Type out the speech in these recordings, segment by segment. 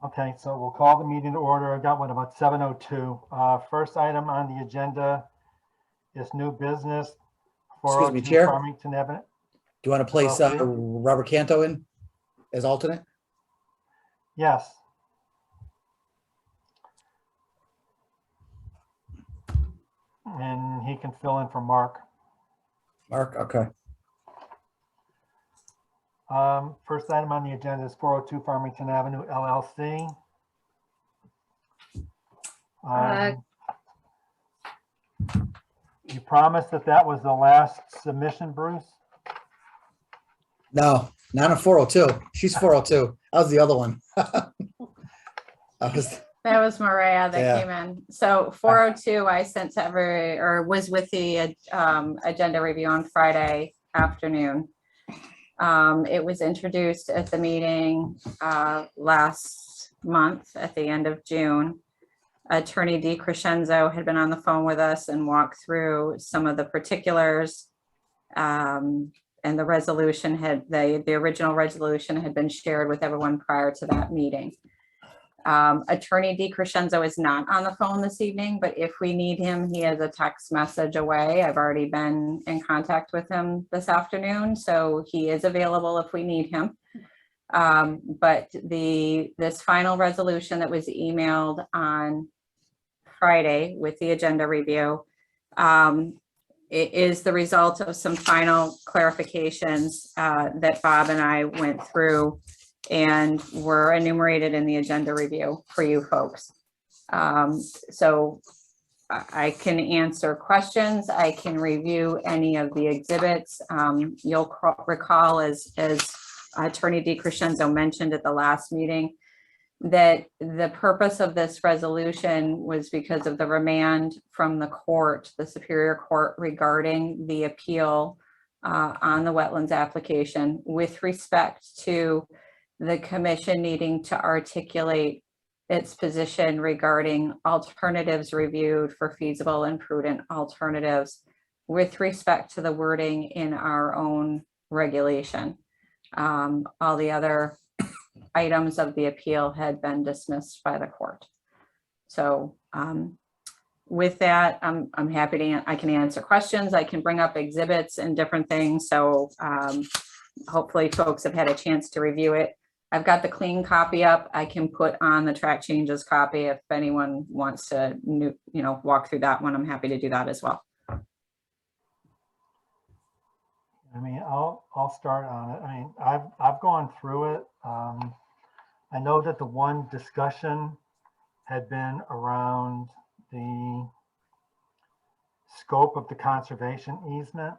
Okay, so we'll call the meeting to order. I got one about 7:02. First item on the agenda is new business. Excuse me, 402 Chair. Farmington Avenue. Do you want to place LLC? Robert Canto in as alternate? Yes. And he can fill in for Mark. Mark, okay. First item on the agenda is 402 Farmington Avenue LLC. You promised that was the last submission, Bruce? No, not a 402. She's 402. I was the other one. That was Maria that Yeah. came in. So 402, I sent to was with the agenda review on Friday afternoon. It was introduced at the meeting last month at the end of June. Attorney DiCrescenzo had been on the phone with us and walked through some of the particulars. And the resolution the original resolution had been shared with everyone prior to that meeting. Attorney DiCrescenzo is not on the phone this evening, but if we need him, he has a text message away. I've already been in contact with him this afternoon, so he is available if we need him. But this final resolution that was emailed on Friday with the agenda review, it is the result of some final clarifications that Bob and I went through and were enumerated in the agenda review for you folks. So I can answer questions. I can review any of the exhibits. You'll recall, as Attorney DiCrescenzo mentioned at the last meeting, that the purpose of this resolution was because of the remand from the court, the Superior Court, regarding the appeal on the wetlands application with respect to the commission needing to articulate its position regarding alternatives reviewed for feasible and prudent alternatives with respect to the wording in our own regulation. All the other items of the appeal had been dismissed by the court. So with that, I'm happy to, I can answer questions. I can bring up exhibits and different things. So hopefully folks have had a chance to review it. I've got the clean copy up. I can put on the track changes copy if anyone wants to, walk through that one. I'm happy to do that as well. I mean, I'll start on it. I mean, I've gone through it. I know that the one discussion had been around the scope of the conservation easement,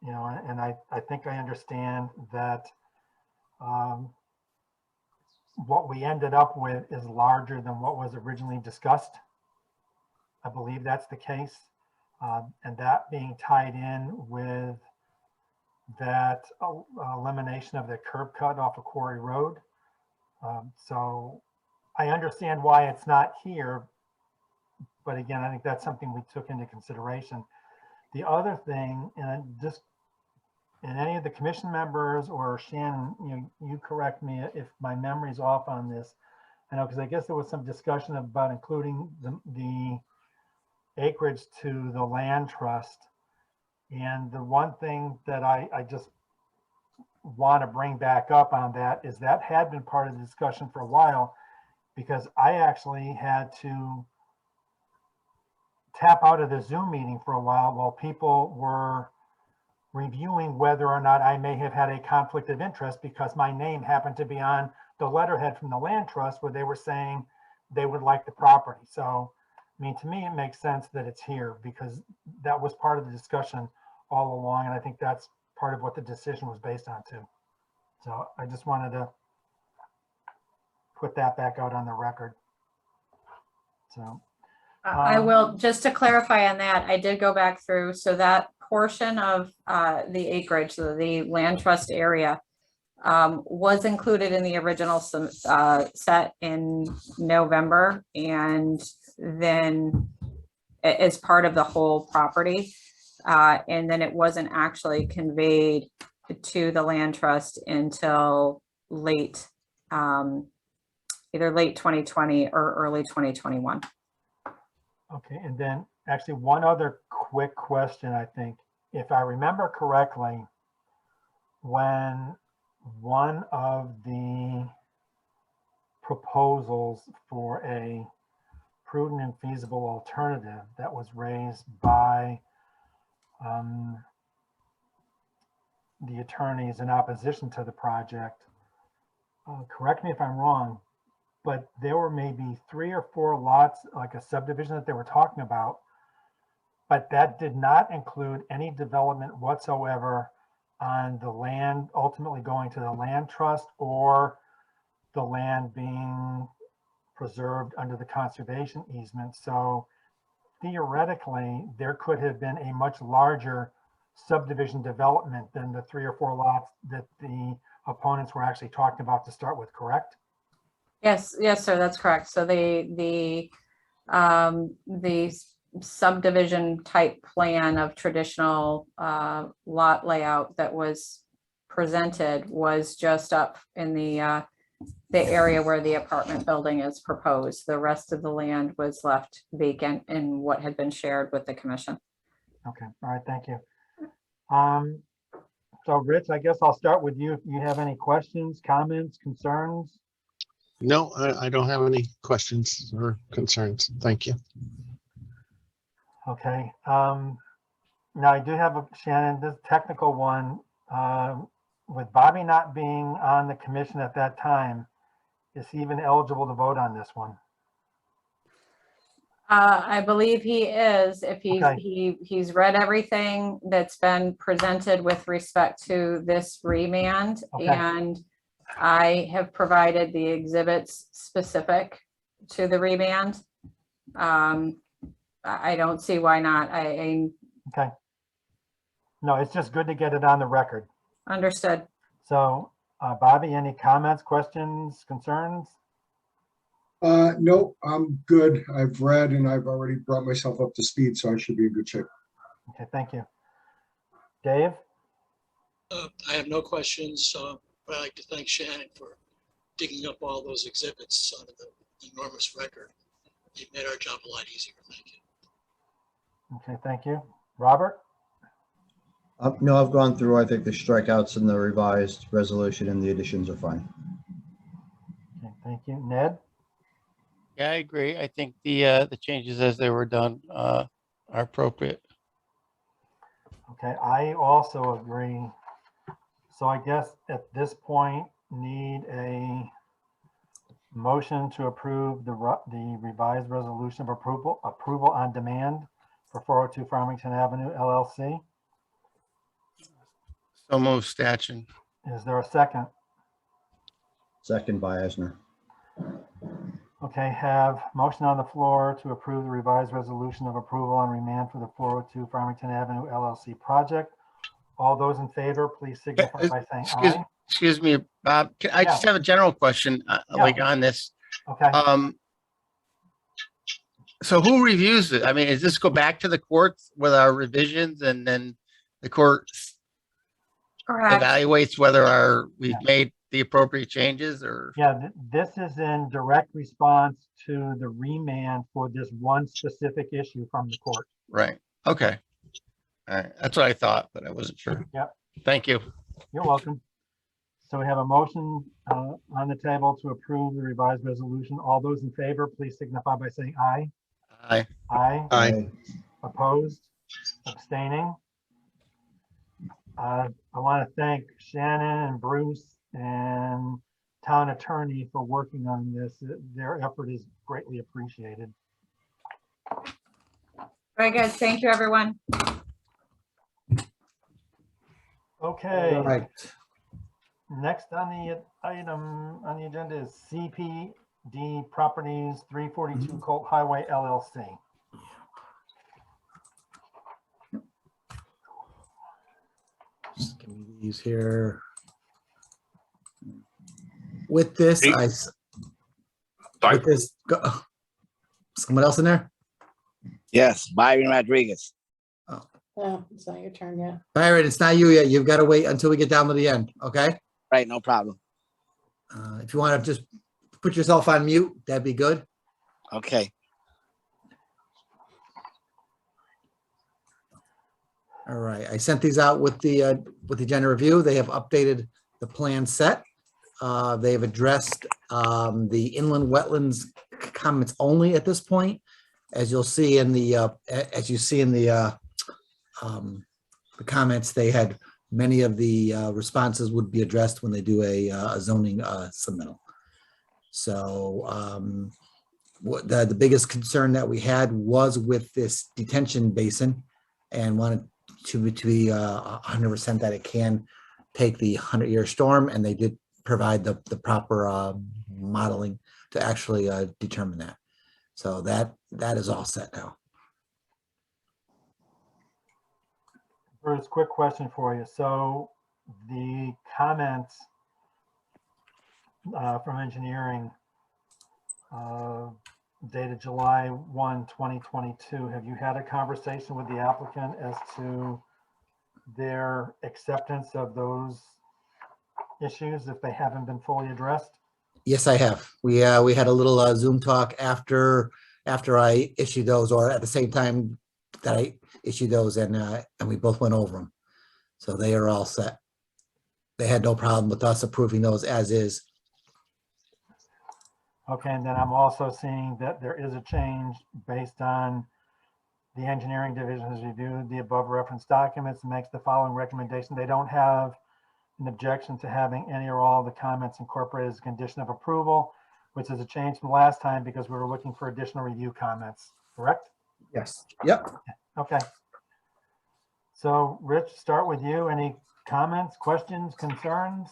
and I think I understand that what we ended up with is larger than what was originally discussed. I believe that's the case. And that being tied in with that elimination of the curb cut off of Quarry Road. So I understand why it's not here, but again, I think that's something we took into consideration. The other thing, and just and any of the commission members or Shannon, you correct me if my memory's off on this. I know, because I guess there was some discussion about including the acreage to the land trust. And the one thing that I just want to bring back up on that is that had been part of the discussion for a while, because I actually had to tap out of the Zoom meeting for a while people were reviewing whether or not I may have had a conflict of interest, because my name happened to be on the letterhead from the land trust where they were saying they would like the property. So, I mean, to me, it makes sense that it's here, because that was part of the discussion all along. And I think that's part of what the decision was based on too. So I just wanted to put that back out on the record. So I will, just to clarify on that, I did go back through, so that portion of the acreage, the land trust area, was included in the original set in November, and then as part of the whole property, and then it wasn't actually conveyed to the land trust until late either late 2020 or early 2021. Okay, and then actually one other quick question, I think. If I remember correctly, when one of the proposals for a prudent and feasible alternative that was raised by the attorneys in opposition to the project, correct me if I'm wrong, but there were maybe 3 or 4 lots, like a subdivision that they were talking about, but that did not include any development whatsoever on the land ultimately going to the land trust or the land being preserved under the conservation easement. So theoretically, there could have been a much larger subdivision development than the 3 or 4 lots that the opponents were actually talking about to start with, correct? Yes, yes, sir, that's correct. So the subdivision type plan of traditional lot layout that was presented was just up in the area where the apartment building is proposed. The rest of the land was left vacant in what had been shared with the commission. Okay, all right, thank you. So Rich, I guess I'll start with you. If you have any questions, comments, concerns? No, I don't have any questions or concerns. Thank you. Okay. Now I do have Shannon, this technical one. With Bobby not being on the commission at that time, is he even eligible to vote on this one? I believe he is, if Okay. he's read everything that's been presented with respect to this remand. Okay. And I have provided the exhibits specific to the remand. I don't see why not. I Okay. No, it's just good to get it on the record. understood. So Bobby, any comments, questions, concerns? No, I'm good. I've read and I've already brought myself up to speed, so I should be in good shape. Okay, thank you. Dave? I have no questions, but I'd like to thank Shannon for digging up all those exhibits out of the enormous record. It made our job a lot easier. Thank you. Okay, thank you. Robert? No, I've gone through, I think the strikeouts and the revised resolution and the additions are fine. Okay, thank you. Ned? Yeah, I agree. I think the changes as they were done are appropriate. Okay, I also agree. So I guess at this point, need a motion to approve the revised resolution of approval on demand for 402 Farmington Avenue LLC. So move Statchen. Is there a second? Second by Eisner. Okay, have motion on the floor to approve the revised resolution of approval on remand for the 402 Farmington Avenue LLC project. All those in favor, please signify by saying aye. Excuse me, Bob. I just have a general question, like on this. Okay, So who reviews it? I mean, does this go back to the courts with our revisions and then the court Correct. evaluates whether we've made the appropriate changes or? yeah, this is in direct response to the remand for this one specific issue from the court. Right. Okay. All right. That's what I thought, but I wasn't sure. Yep. Thank you. You're welcome. So we have a motion on the table to approve the revised resolution. All those in favor, please signify by saying aye. Aye. Aye. Aye. Opposed? Abstaining? I want to thank Shannon and Bruce and town attorney for working on this. Their effort is greatly appreciated. Very good. Thank you, everyone. Okay. All right. Next on the item on the agenda is CPD Properties 342 Colt Highway LLC. Just give me these here. With this, with this, someone else in there? Yes, Byron Rodriguez. No, it's not your turn yet. Byron, it's not you yet. You've got to wait until we get down to the end, okay? Right, no problem. If you want to just put yourself on mute, that'd be good. Okay. All right, I sent these out with the agenda review. They have updated the plan set. They have addressed the inland wetlands comments only at this point. As you'll see in the comments, they had many of the responses would be addressed when they do a zoning submittal. So what the biggest concern that we had was with this detention basin, and wanted to be 100% that it can take the 100-year storm, and they did provide the proper modeling to actually determine that. So that is all set now. Bruce, quick question for you. So the comments from engineering dated July 1, 2022, have you had a conversation with the applicant as to their acceptance of those issues if they haven't been fully addressed? Yes, I have. We had a little Zoom talk after I issued those, or at the same time that I issued those, and we both went over them. So they are all set. They had no problem with us approving those as is. Okay, and then I'm also seeing that there is a change based on the engineering division has reviewed the above referenced documents and makes the following recommendation. They don't have an objection to having any or all of the comments incorporated as a condition of approval, which is a change from last time because we were looking for additional review comments, correct? Yes. Yep. Okay. So Rich, start with you. Any comments, questions, concerns?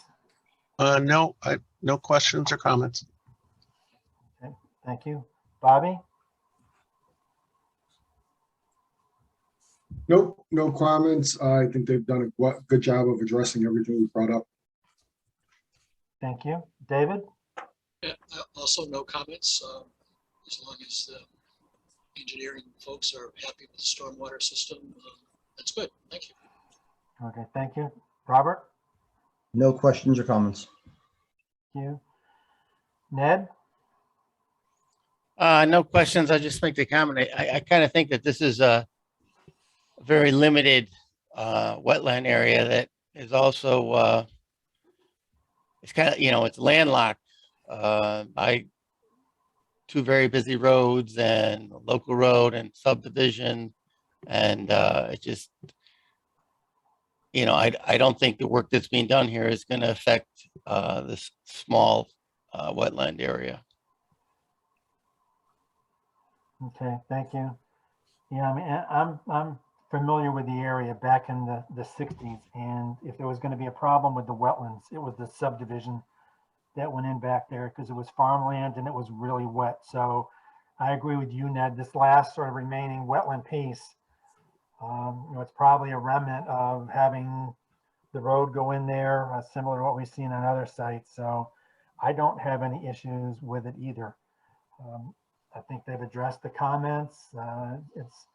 No, no questions or comments. Okay, thank you. Bobby? Nope, no comments. I think they've done a good job of addressing everything we brought up. Thank you. David? Yeah, also no comments, as long as the engineering folks are happy with the stormwater system. That's good. Thank you. Okay, thank you. Robert? No questions or comments. Thank you. Ned? No questions. I'll just make the comment. I kind of think that this is a very limited wetland area that is also it's kind of, it's landlocked by two very busy roads and a local road and subdivision, and it just, I don't think the work that's being done here is going to affect this small wetland area. Okay, thank you. Yeah, I mean, I'm familiar with the area back in the 60s, and if there was going to be a problem with the wetlands, it was the subdivision that went in back there because it was farmland and it was really wet. So I agree with you, Ned. This last sort of remaining wetland piece, it's probably a remnant of having the road go in there, similar to what we've seen on other sites. So I don't have any issues with it either. I think they've addressed the comments. It's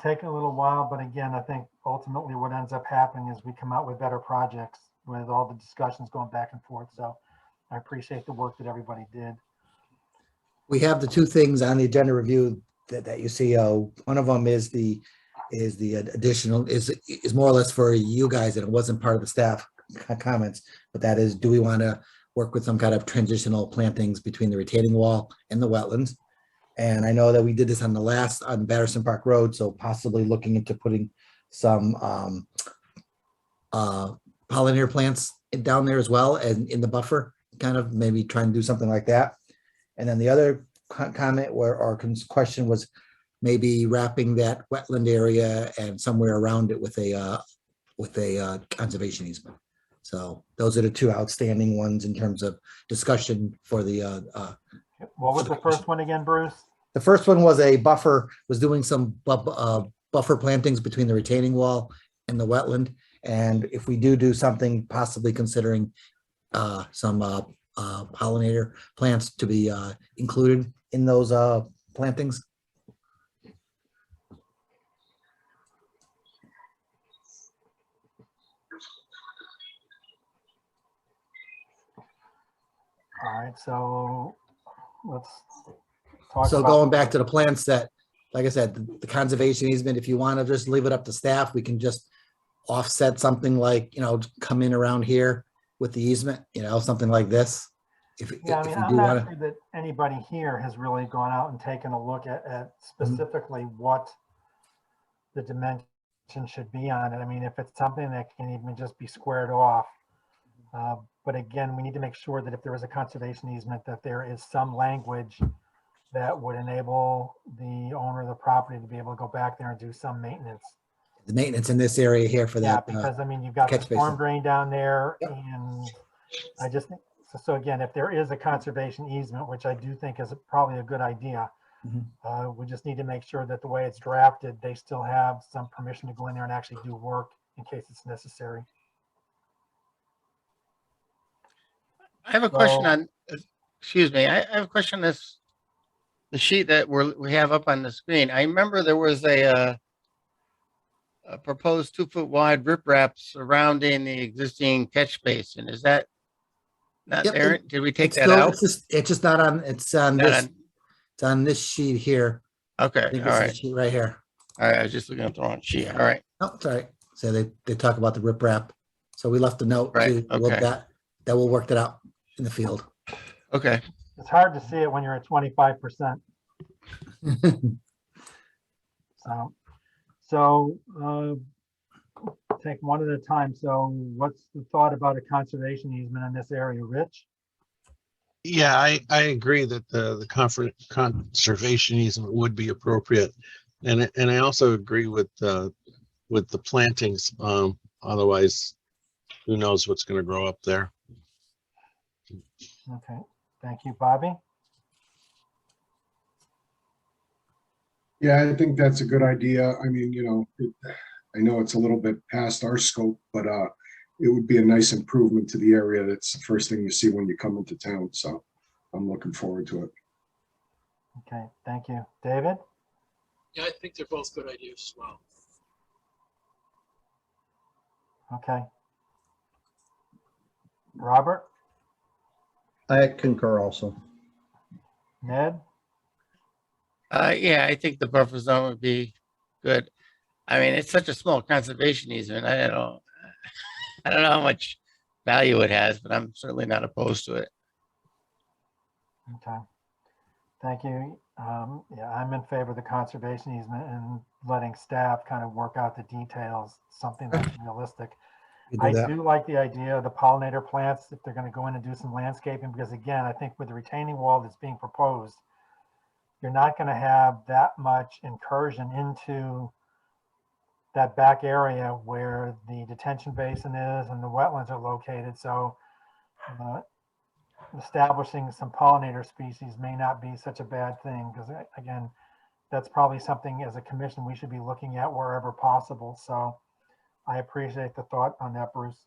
taking a little while, but again, I think ultimately what ends up happening is we come out with better projects with all the discussions going back and forth. So I appreciate the work that everybody did. We have the two things on the agenda review that you see. One of them is the additional is more or less for you guys, and it wasn't part of the staff comments, but that is, do we want to work with some kind of transitional plantings between the retaining wall and the wetlands? And I know that we did this on Batterson Park Road, so possibly looking into putting some pollinator plants down there as well, and in the buffer, kind of maybe try and do something like that. And then the other comment or question was maybe wrapping that wetland area and somewhere around it with a conservation easement. So those are the two outstanding ones in terms of discussion for the. What was the first one again, Bruce? The first one was was doing some buffer plantings between the retaining wall and the wetland. And if we do something, possibly considering some pollinator plants to be included in those plantings. All right, so let's talk So about. going back to the plan set, like I said, the conservation easement, if you want to just leave it up to staff, we can just offset something like, come in around here with the easement, something like this. If Yeah, I if mean, you I'm do not want sure to, that anybody here has really gone out and taken a look at specifically what the dimension should be on it. I mean, if it's something that can even just be squared off. But again, we need to make sure that if there is a conservation easement, that there is some language that would enable the owner of the property to be able to go back there and do some maintenance. the maintenance in this area here for Yeah, that. because I mean, you've got the catch storm basin. drain down there, Yep. and I just think, so again, if there is a conservation easement, which I do think is probably a good idea, Mhm. we just need to make sure that the way it's drafted, they still have some permission to go in there and actually do work in case it's necessary. I have a question So- on, excuse me, I have a question on this, the sheet that we have up on the screen. I remember there was a proposed 2-foot wide riprap surrounding the existing catch basin. Is that not Yep, there? Did we take It's that still, out? it's just not on, it's on Not this, on- it's on this sheet here. Okay, I think all this is right. the sheet right here. All right, I was just looking at the wrong sheet. All right, Oh, it's all right. So they talk about the riprap. So we left a note Right, to, well, okay. that will work that out in the field. okay. It's hard to see it when you're at 25%. So take one at a time. So what's the thought about a conservation easement in this area, Rich? Yeah, I agree that the conservation easement would be appropriate. And I also agree with the plantings. Otherwise, who knows what's going to grow up there. Okay, thank you, Bobby. Yeah, I think that's a good idea. I mean, I know it's a little bit past our scope, but it would be a nice improvement to the area. That's the first thing you see when you come into town. So I'm looking forward to it. Okay, thank you. David? Yeah, I think they're both good ideas as well. Okay. Robert? I concur also. Ned? Yeah, I think the buffer zone would be good. I mean, it's such a small conservation easement. I don't know how much value it has, but I'm certainly not opposed to it. Okay. Thank you. Yeah, I'm in favor of the conservation easement and letting staff kind of work out the details, something that's realistic. You do I that. do like the idea of the pollinator plants, if they're going to go in and do some landscaping, because again, I think with the retaining wall that's being proposed, you're not going to have that much incursion into that back area where the detention basin is and the wetlands are located. So establishing some pollinator species may not be such a bad thing, because again, that's probably something as a commission we should be looking at wherever possible. So I appreciate the thought on that, Bruce.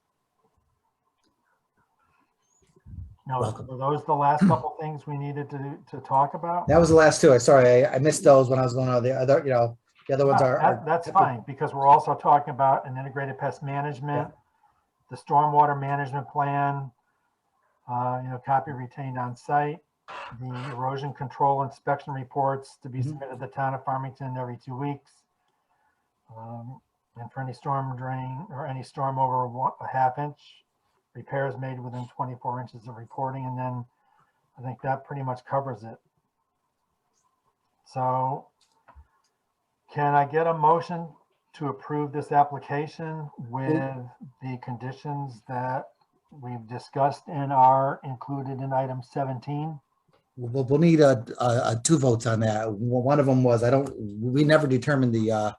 Now, Welcome. were those the last couple things we needed to talk about? That was the last two. Sorry, I missed those when I was going on the other, the other ones are. That's fine, because we're also talking about an integrated pest management, the stormwater management plan, copy retained on site, the erosion control inspection reports to be submitted to the town of Farmington every 2 weeks. And for any storm drain or any storm over a ½ inch, repairs made within 24 inches of reporting. And then I think that pretty much covers it. So can I get a motion to approve this application with the conditions that we've discussed and are included in item 17? We'll need two votes on that. One of them was, we never determined the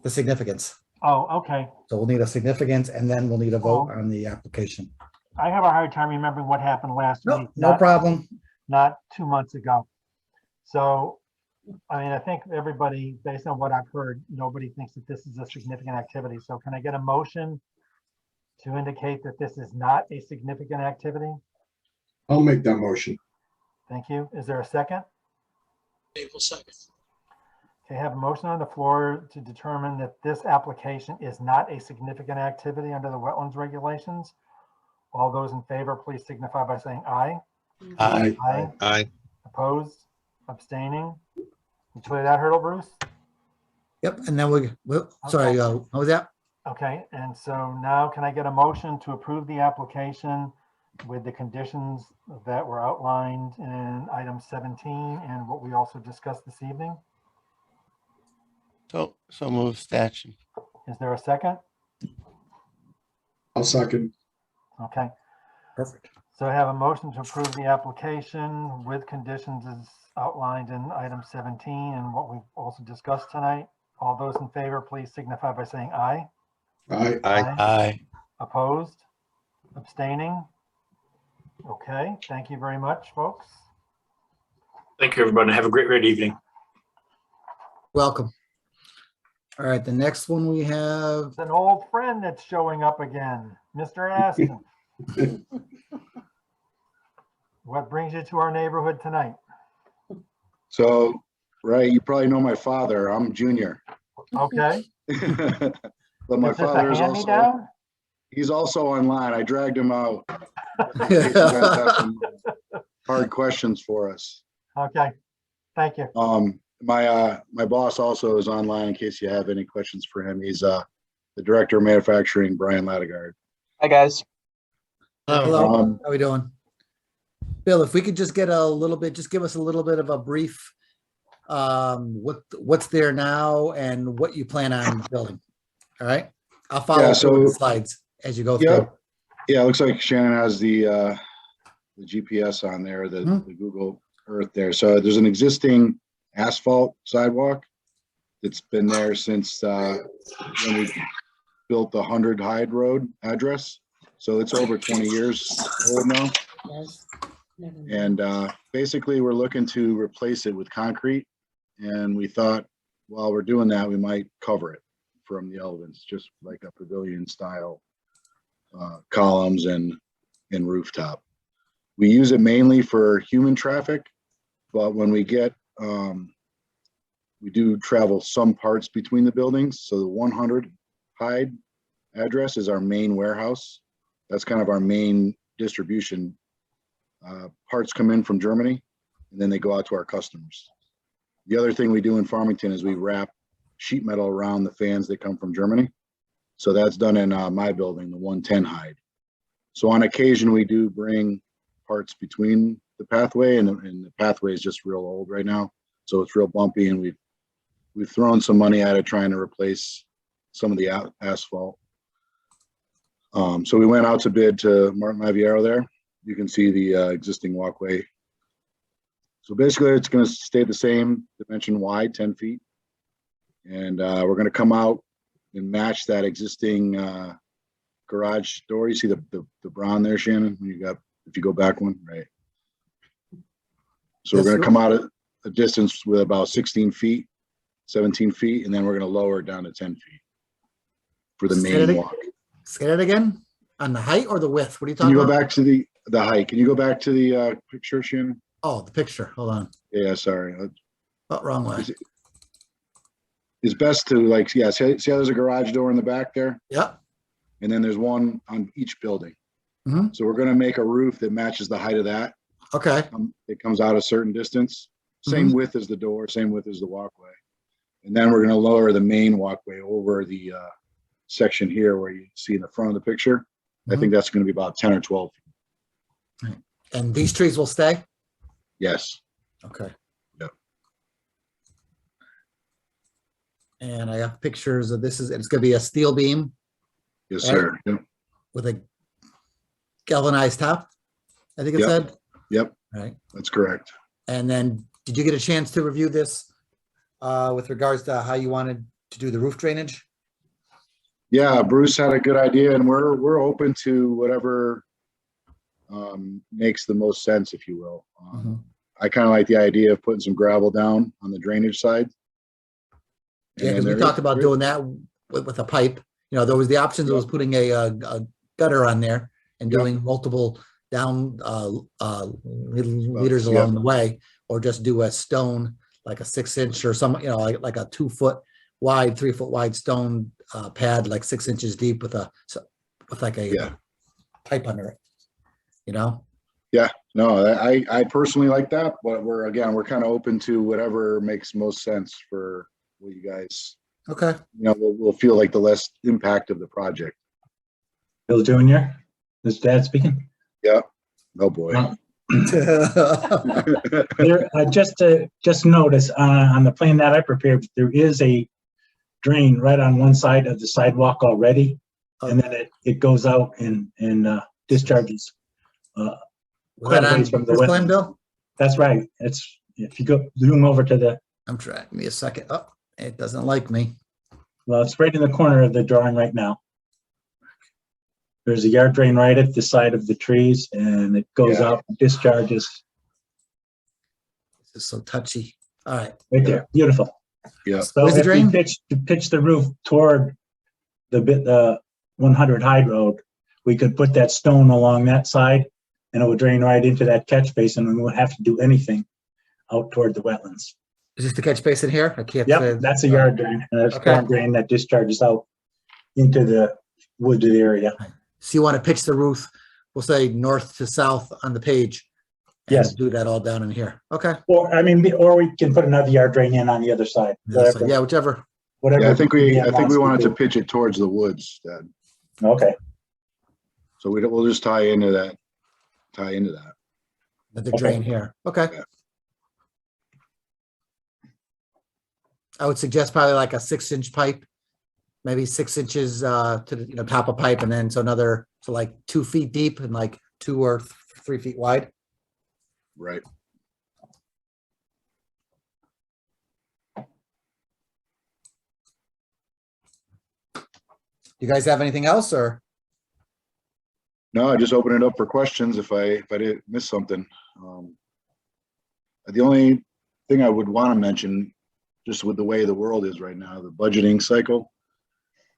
significance. Oh, okay. So we'll need a significance and then we'll need a vote Oh. on the application. I have a hard time remembering what happened last week. No problem. Not 2 months ago. So, I mean, I think everybody, based on what I've heard, nobody thinks that this is a significant activity. So can I get a motion to indicate that this is not a significant activity? I'll make that motion. Thank you. Is there a second? Dave will second. Okay, I have a motion on the floor to determine that this application is not a significant activity under the wetlands regulations. All those in favor, please signify by saying aye. Aye. Aye. Aye. Opposed, abstaining. You clear that hurdle, Bruce? Yep, and then sorry, what was that? Okay, and so now can I get a motion to approve the application with the conditions that were outlined in item 17 and what we also discussed this evening? So move statute. Is there a second? I'll second. Okay, Perfect. so I have a motion to approve the application with conditions as outlined in item 17 and what we've also discussed tonight. All those in favor, please signify by saying aye. Aye. Aye. Aye. Opposed? Abstaining? Okay, thank you very much, folks. Thank you, everybody. Have a great evening. Welcome. All right, the next one we have, It's an old friend that's showing up again, Mr. Aston. What brings you to our neighborhood tonight? So, right, you probably know my father. I'm Junior. Okay. But my Is this a father is also, hand-me-down? he's also online. I dragged him out. In case you guys have some hard questions for us. Okay, thank you. My boss also is online in case you have any questions for him. He's the director of manufacturing, Brian Latigard. Hi, guys. hello, Um, how we doing? Bill, if we could just get a little bit, just give us a little bit of a brief, what's there now and what you plan on building. All right, I'll follow through the slides as you go through. Yep. Yeah, it looks like Shannon has the GPS on there, the Google Earth there. So there's an existing asphalt sidewalk that's been there since when we built the 100 Hyde Road address. So it's over 20 years old now. Yes. Never mind. And basically we're looking to replace it with concrete. And we thought while we're doing that, we might cover it from the elements, just like a pavilion style columns and rooftop. We use it mainly for human traffic, but when we get, we do travel some parts between the buildings. So the 100 Hyde address is our main warehouse. That's kind of our main distribution. Parts come in from Germany and then they go out to our customers. The other thing we do in Farmington is we wrap sheet metal around the fans that come from Germany. So that's done in my building, the 110 Hyde. So on occasion, we do bring parts between the pathway, and the pathway is just real old right now. So it's real bumpy, and we've thrown some money at it trying to replace some of the asphalt. So we went out to bid to Martin Laviero there. You can see the existing walkway. So basically it's going to stay the same dimension wide, 10 feet. And we're going to come out and match that existing garage door. You see the brown there, Shannon? If you go back one, right? So we're going to come out at a distance with about 16 feet, 17 feet, and then we're going to lower it down to 10 feet for the main walk. Say that again? On the height or the width? What are you Can talking you about? go back to the height? Can you go back to the picture, Shannon? Oh, the picture. Hold on. Yeah, sorry. Oh, wrong way. It's best to see how there's a garage door in the back there? Yep. And then there's one on each building. Mhm. So we're going to make a roof that matches the height of that. Okay. It comes out a certain distance, same width as the door, same width as the walkway. And then we're going to lower the main walkway over the section here where you see in the front of the picture. I think that's going to be about 10 or 12 feet. And these trees will stay? Yes. Okay. Yep. And I have pictures of this. It's going to be a steel beam. Yes, right? sir. Yep. With a galvanized top, I think it Yep. said. Yep. Right. That's correct. And then did you get a chance to review this with regards to how you wanted to do the roof drainage? Yeah, Bruce had a good idea, and we're open to whatever makes the most sense, if you will. I kind of like the idea of putting some gravel down on the drainage side. Yeah, because we talked about doing that with a pipe. You know, there was the options was putting a gutter on there and doing multiple down meters along the way, or just do a stone, like a 6-inch or some, you know, like a 2-foot wide, 3-foot wide stone pad, like 6 inches deep with like a pipe under it. you know? No, I personally like that, but we're kind of open to whatever makes most sense for what you guys, Okay. we'll feel like the less impact of the project. Bill Jr., this is Dad speaking. Yeah. Oh, boy. There, just notice on the plan that I prepared, there is a drain right on one side of the sidewalk already, and then it goes out and discharges. Was that on ways from the this plan, wetlands. Bill? That's right. It's, if you go zoom over to the, I'm trying, give me a second. Oh, it doesn't like me. well, it's right in the corner of the drawing right now. There's a yard drain right at the side of the trees, and it goes Yeah. out and discharges This is so touchy. All right. right there. Beautiful. Yeah. So Where's the if we drain? pitch the roof toward the 100 Hyde Road, we could put that stone along that side, and it would drain right into that catch basin, and we wouldn't have to do anything out toward the wetlands. Is this the catch basin here? I can't. Yep, that's a yard drain, and a storm drain that discharges out into the wooded area. So you want to pitch the roof, we'll say north to south on the page. And Yes. do that all down in here. Okay. Or, I mean, or we can put another yard drain in on the other side. Yeah, whichever. Whatever. Yeah, I think we DM wants wanted to do. pitch it towards the woods, Dad. Okay, So we'll just tie into that. The drain here. Okay. Yeah. I would suggest probably like a 6-inch pipe, maybe 6 inches to the top of pipe, and then so like 2 feet deep and like 2 or 3 feet wide. Right. You guys have anything else, or? No, I just open it up for questions if I didn't miss something. The only thing I would want to mention, just with the way the world is right now, the budgeting cycle,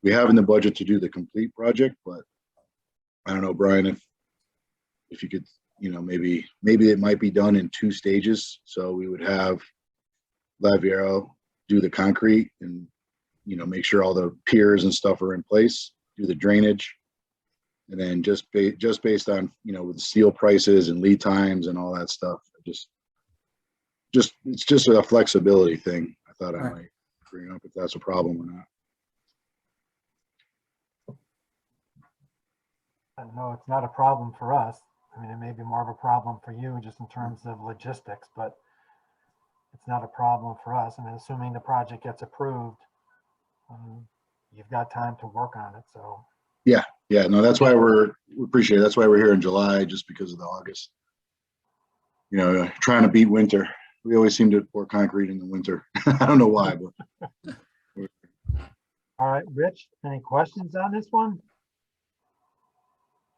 we have in the budget to do the complete project, but I don't know, Brian, if you could, maybe it might be done in 2 stages. So we would have Laviero do the concrete and, make sure all the piers and stuff are in place, do the drainage. And then just based on, with the steel prices and lead times and all that stuff, it's just a flexibility thing. I thought I might bring up if that's a problem or not. No, it's not a problem for us. I mean, it may be more of a problem for you just in terms of logistics, but it's not a problem for us. I mean, assuming the project gets approved, you've got time to work on it, so. Yeah, no, that's why we appreciate it. That's why we're here in July, just because of the August. Trying to beat winter. We always seem to pour concrete in the winter. I don't know why, but. All right, Rich, any questions on this one?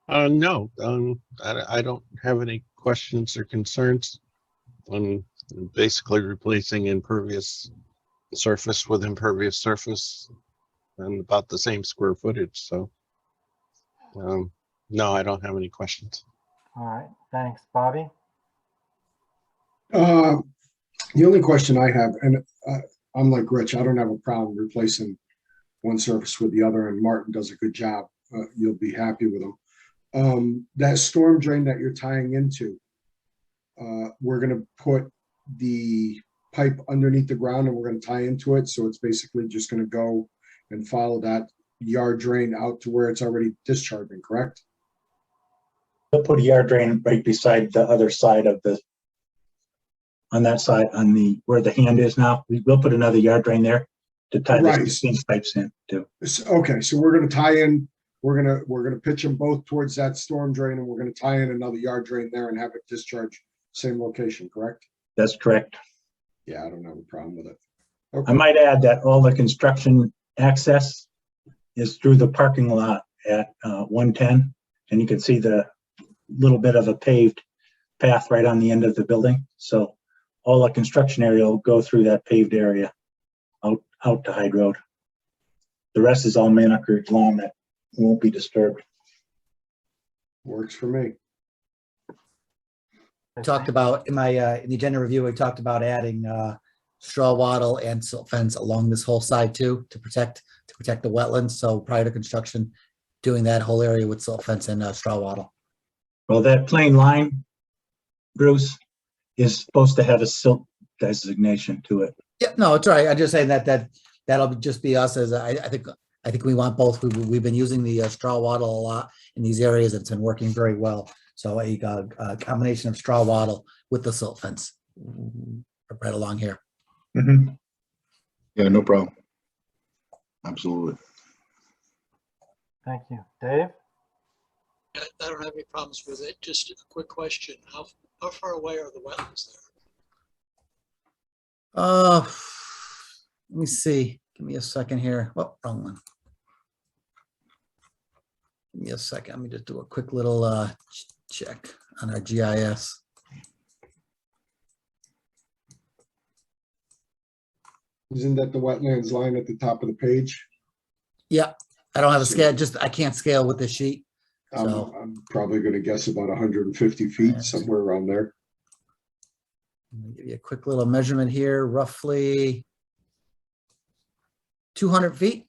No, I don't have any questions or concerns. I'm basically replacing impervious surface with impervious surface and about the same square footage. So, no, I don't have any questions. All right, thanks. Bobby? The only question I have, and I'm like Rich, I don't have a problem replacing one surface with the other, and Martin does a good job. You'll be happy with him. That storm drain that you're tying into, we're going to put the pipe underneath the ground and we're going to tie into it. So it's basically just going to go and follow that yard drain out to where it's already discharging, correct? we'll put a yard drain right beside the other side of on that side, where the hand is now. We'll put another yard drain there to tie these pipes in too. Okay, so we're going to tie in, we're going to pitch them both towards that storm drain, and we're going to tie in another yard drain there and have it discharge same location, correct? That's correct. Yeah, I don't have a problem with it. I Okay. might add that all the construction access is through the parking lot at 110, and you can see the little bit of a paved path right on the end of the building. So all the construction area will go through that paved area out to Hyde Road. The rest is all manicured lawn that won't be disturbed. Works for me. Talked about in my in the agenda review, we talked about adding straw wattle and silt fence along this whole side too to protect the wetlands. So prior to construction, doing that whole area with silt fence and straw wattle. Well, that plain line, Bruce, is supposed to have a silt designation to it. Yeah, no, it's all right. I'm just saying that'll just be us as, I think we want both. We've been using the straw wattle a lot in these areas. It's been working very well. So a combination of straw wattle with the silt fence right along here. Mhm. Yeah, no problem. Absolutely. Thank you. Dave? I don't have any problems with it. Just a quick question. How far away are the wetlands there? Let me see. Give me a second here. Oh, wrong one. Give me a second. Let me just do a quick little check on our GIS. Isn't that the wetlands line at the top of the page? Yeah, I don't have a scale. I can't scale with this sheet. So I'm probably gonna guess about 150 feet, somewhere around there. I'm gonna give you a quick little measurement here, roughly 200 feet.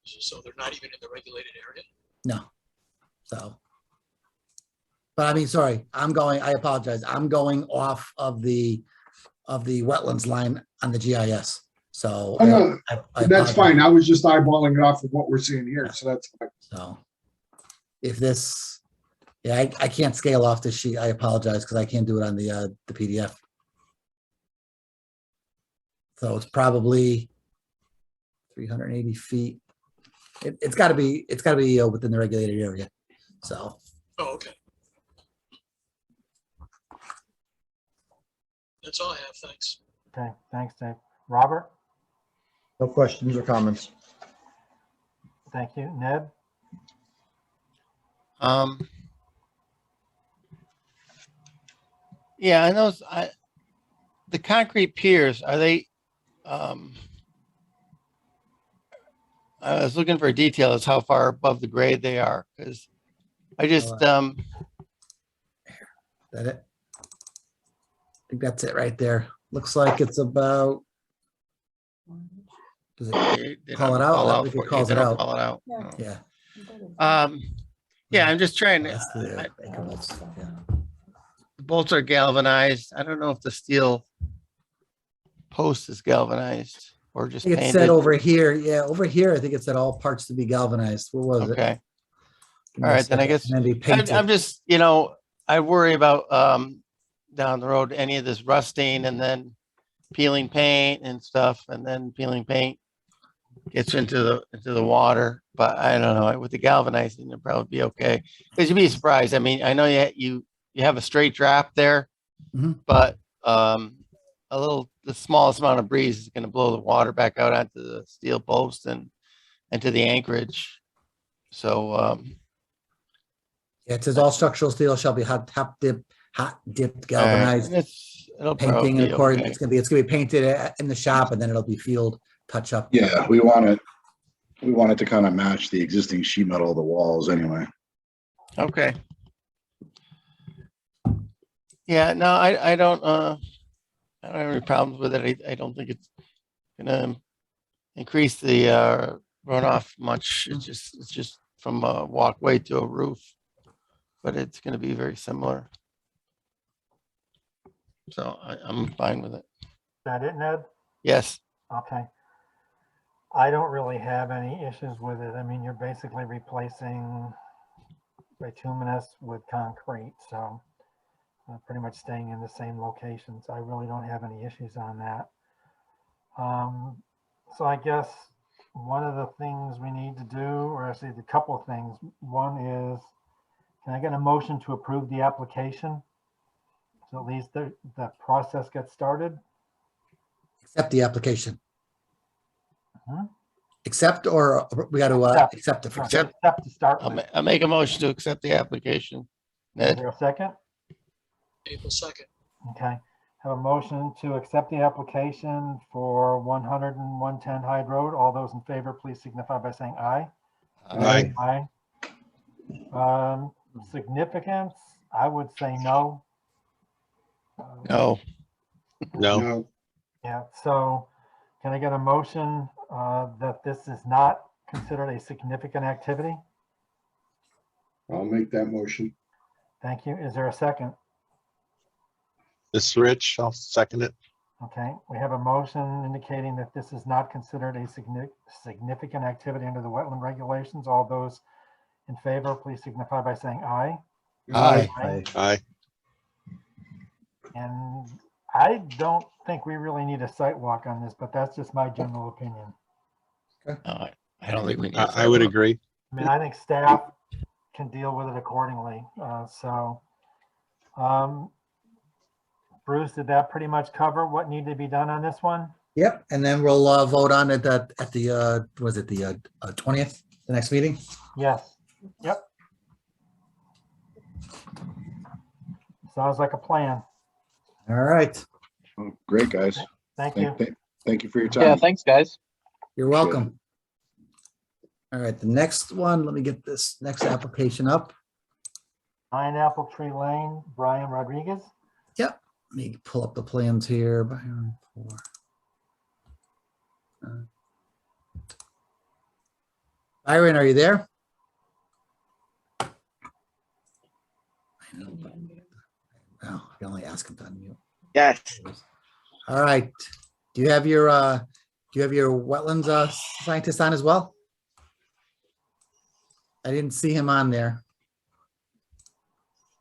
So they're not even in the regulated area? No. So, but I mean, sorry, I apologize. I'm going off of the wetlands line on the GIS. So Oh, no, I that's apologize. fine. I was just eyeballing it off of what we're seeing here, so that's fine. So if this, yeah, I can't scale off this sheet. I apologize because I can't do it on the PDF. So it's probably 380 feet. It's got to be within the regulated area. So Oh, okay. That's all I have. Thanks. Okay, thanks, Dave. Robert? No questions or comments. Thank you. Ned? Yeah, I know, the concrete piers, are they, I was looking for details how far above the grade they are, because I just, that it. I think that's it right there. Looks like it's about. Does it they call don't it out? call I out think for- it calls they it don't out. call it out. Yeah. No. Yeah. Yeah, I'm just trying to, That's the anchor bolts, yeah. the bolts are galvanized. I don't know if the steel post is galvanized or just I think it said painted. over here. Yeah, over here, I think it said all parts to be galvanized. What was it? Okay. Give me All a right, then I second. guess And then be painted. I'm just, I worry about down the road, any of this rusting and then peeling paint and stuff, and then peeling paint gets into the water. But I don't know, with the galvanizing, it'll probably be okay. Because you'd be surprised. I mean, I know you have a straight draft there, Mhm. but the smallest amount of breeze is going to blow the water back out onto the steel post and to the anchorage. So Yeah, it says all structural steel shall be hot dipped all right, galvanized. and it'll Painting probably and be according, okay. it's gonna be painted in the shop and then it'll be field touch up. Yeah, we want it to kind of match the existing sheet metal of the walls anyway. Okay. Yeah, no, I don't have any problems with it. I don't think it's gonna increase the runoff much. It's just from a walkway to a roof, but it's gonna be very similar. So I'm fine with it. Is that it, Ned? Yes. Okay. I don't really have any issues with it. I mean, you're basically replacing bituminous with concrete, so pretty much staying in the same locations. I really don't have any issues on that. So I guess one of the things we need to do, or actually a couple of things. One is, can I get a motion to approve the application? So at least the process gets started. Accept the application. Hmm? Accept, or we got to accept it first. Accept to start with. I'll make a motion to accept the application. Is Ned? there a second? April 2nd. Okay. Have a motion to accept the application for 100 and 110 Hyde Road. All those in favor, please signify by saying aye. Aye. Aye. Significance, I would say no. No. No. No, Yeah, so can I get a motion that this is not considered a significant activity? I'll make that motion. Thank you. Is there a second? This is Rich, I'll second it. Okay, we have a motion indicating that this is not considered a significant activity under the wetland regulations. All those in favor, please signify by saying aye. Aye. Aye. And I don't think we really need a site walk on this, but that's just my general opinion. I don't think we need. I would agree. I mean, I think staff can deal with it accordingly. Bruce, did that pretty much cover what needed to be done on this one? Yep, and then we'll vote on it at the, was it the 20th, the next meeting? Yes. Yep. Sounds like a plan. All right, Oh, great, guys. Thank you. Thank you for your Yeah, time. thanks, guys. you're welcome. All right, the next one, let me get this next application up. Pineapple Tree Lane, Brian Rodriguez. Yep, let me pull up the plans here. Byron, are you there? I know, but oh, I can only ask him to unmute. Yes. All right. Do you have your wetlands scientist on as well? I didn't see him on there.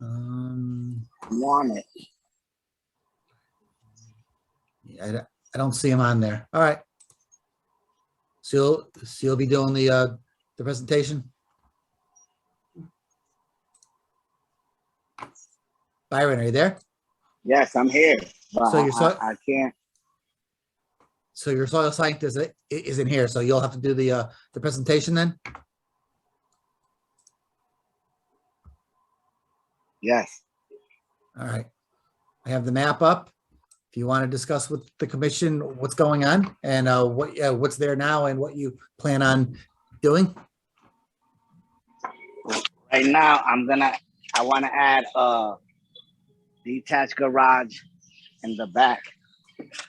Want it. Yeah, I don't see him on there. All right. So you'll be doing the presentation? Byron, are you there? Yes, I'm here. But So you're I can't. So your soil scientist isn't here, so you'll have to do the presentation then? Yes. All right. I have the map up. If you want to discuss with the commission what's going on and what's there now and what you plan on doing. Right now, I want to add a detached garage in the back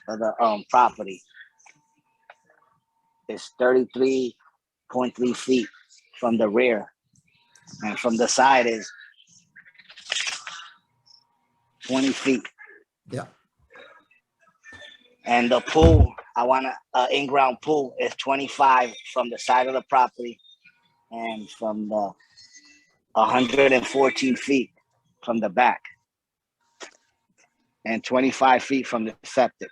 of the property. It's 33.3 feet from the rear, and from the side is 20 feet. Yeah. And the pool, I want an in-ground pool is 25 from the side of the property and from the 114 feet from the back and 25 feet from the septic.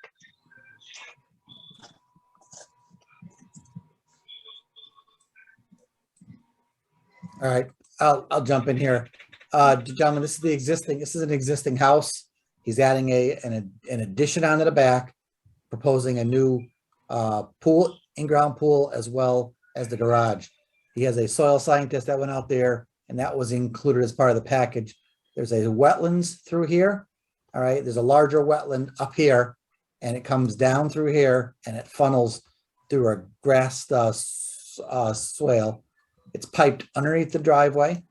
All right, I'll jump in here. Gentlemen, this is an existing house. He's adding an addition onto the back, proposing a new pool, in-ground pool, as well as the garage. He has a soil scientist that went out there, and that was included as part of the package. There's a wetlands through here. All right, there's a larger wetland up here, and it comes down through here, and it funnels through a grass swale. It's piped underneath the driveway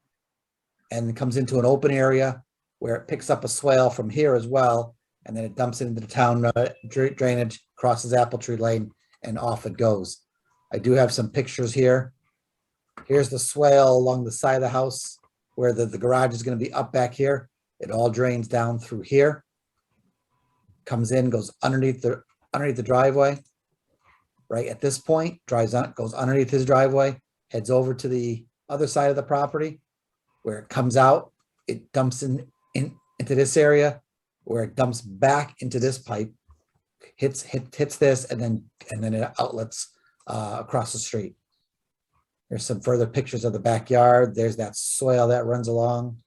and comes into an open area where it picks up a swale from here as well. And then it dumps into the town drainage, crosses Apple Tree Lane, and off it goes. I do have some pictures here. Here's the swale along the side of the house where the garage is going to be up back here. It all drains down through here, comes in, goes underneath the driveway. Right at this point, goes underneath his driveway, heads over to the other side of the property where it comes out. It dumps into this area where it dumps back into this pipe, hits this, and then it outlets across the street. There's some further pictures of the backyard. There's that swale that runs along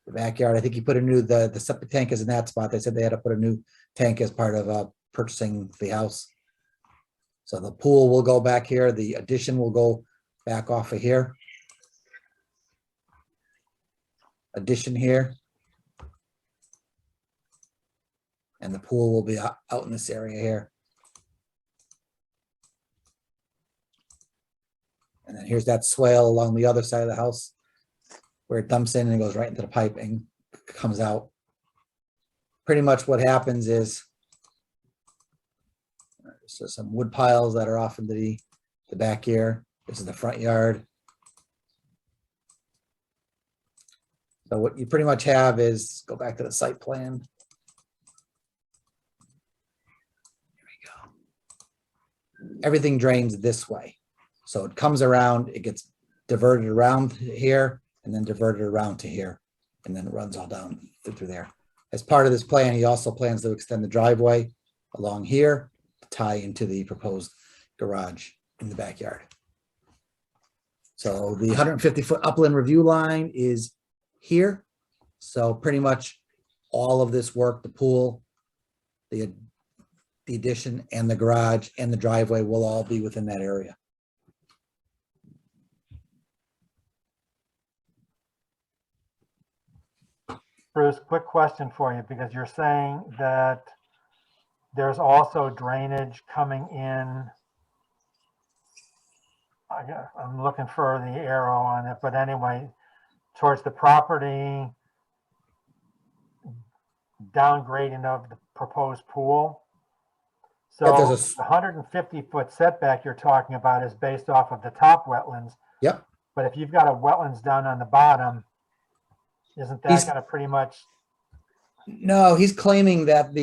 the backyard. I think he put the septic tank is in that spot. They said they had to put a new tank as part of purchasing the house. So the pool will go back here. The addition will go back off of here. Addition here. And the pool will be out in this area here. And then here's that swale along the other side of the house where it dumps in and goes right into the pipe and comes out. Pretty much what happens is so some wood piles that are off into the back here. This is the front yard. So what you pretty much have is, go back to the site plan. Here we go. Everything drains this way. So it comes around, it gets diverted around here and then diverted around to here. And then it runs all down through there. As part of this plan, he also plans to extend the driveway along here to tie into the proposed garage in the backyard. So the 150-foot upland review line is here. So pretty much all of this work, the pool, the addition and the garage and the driveway will all be within that area. Bruce, quick question for you, because you're saying that there's also drainage coming in. I'm looking for the arrow on it, but anyway, towards the property, downgrading of the proposed pool. So Yeah, there's the 150-foot setback you're talking about is based off of the top wetlands. Yep. But if you've got a wetlands down on the bottom, isn't that He's- going to pretty much? No, he's claiming that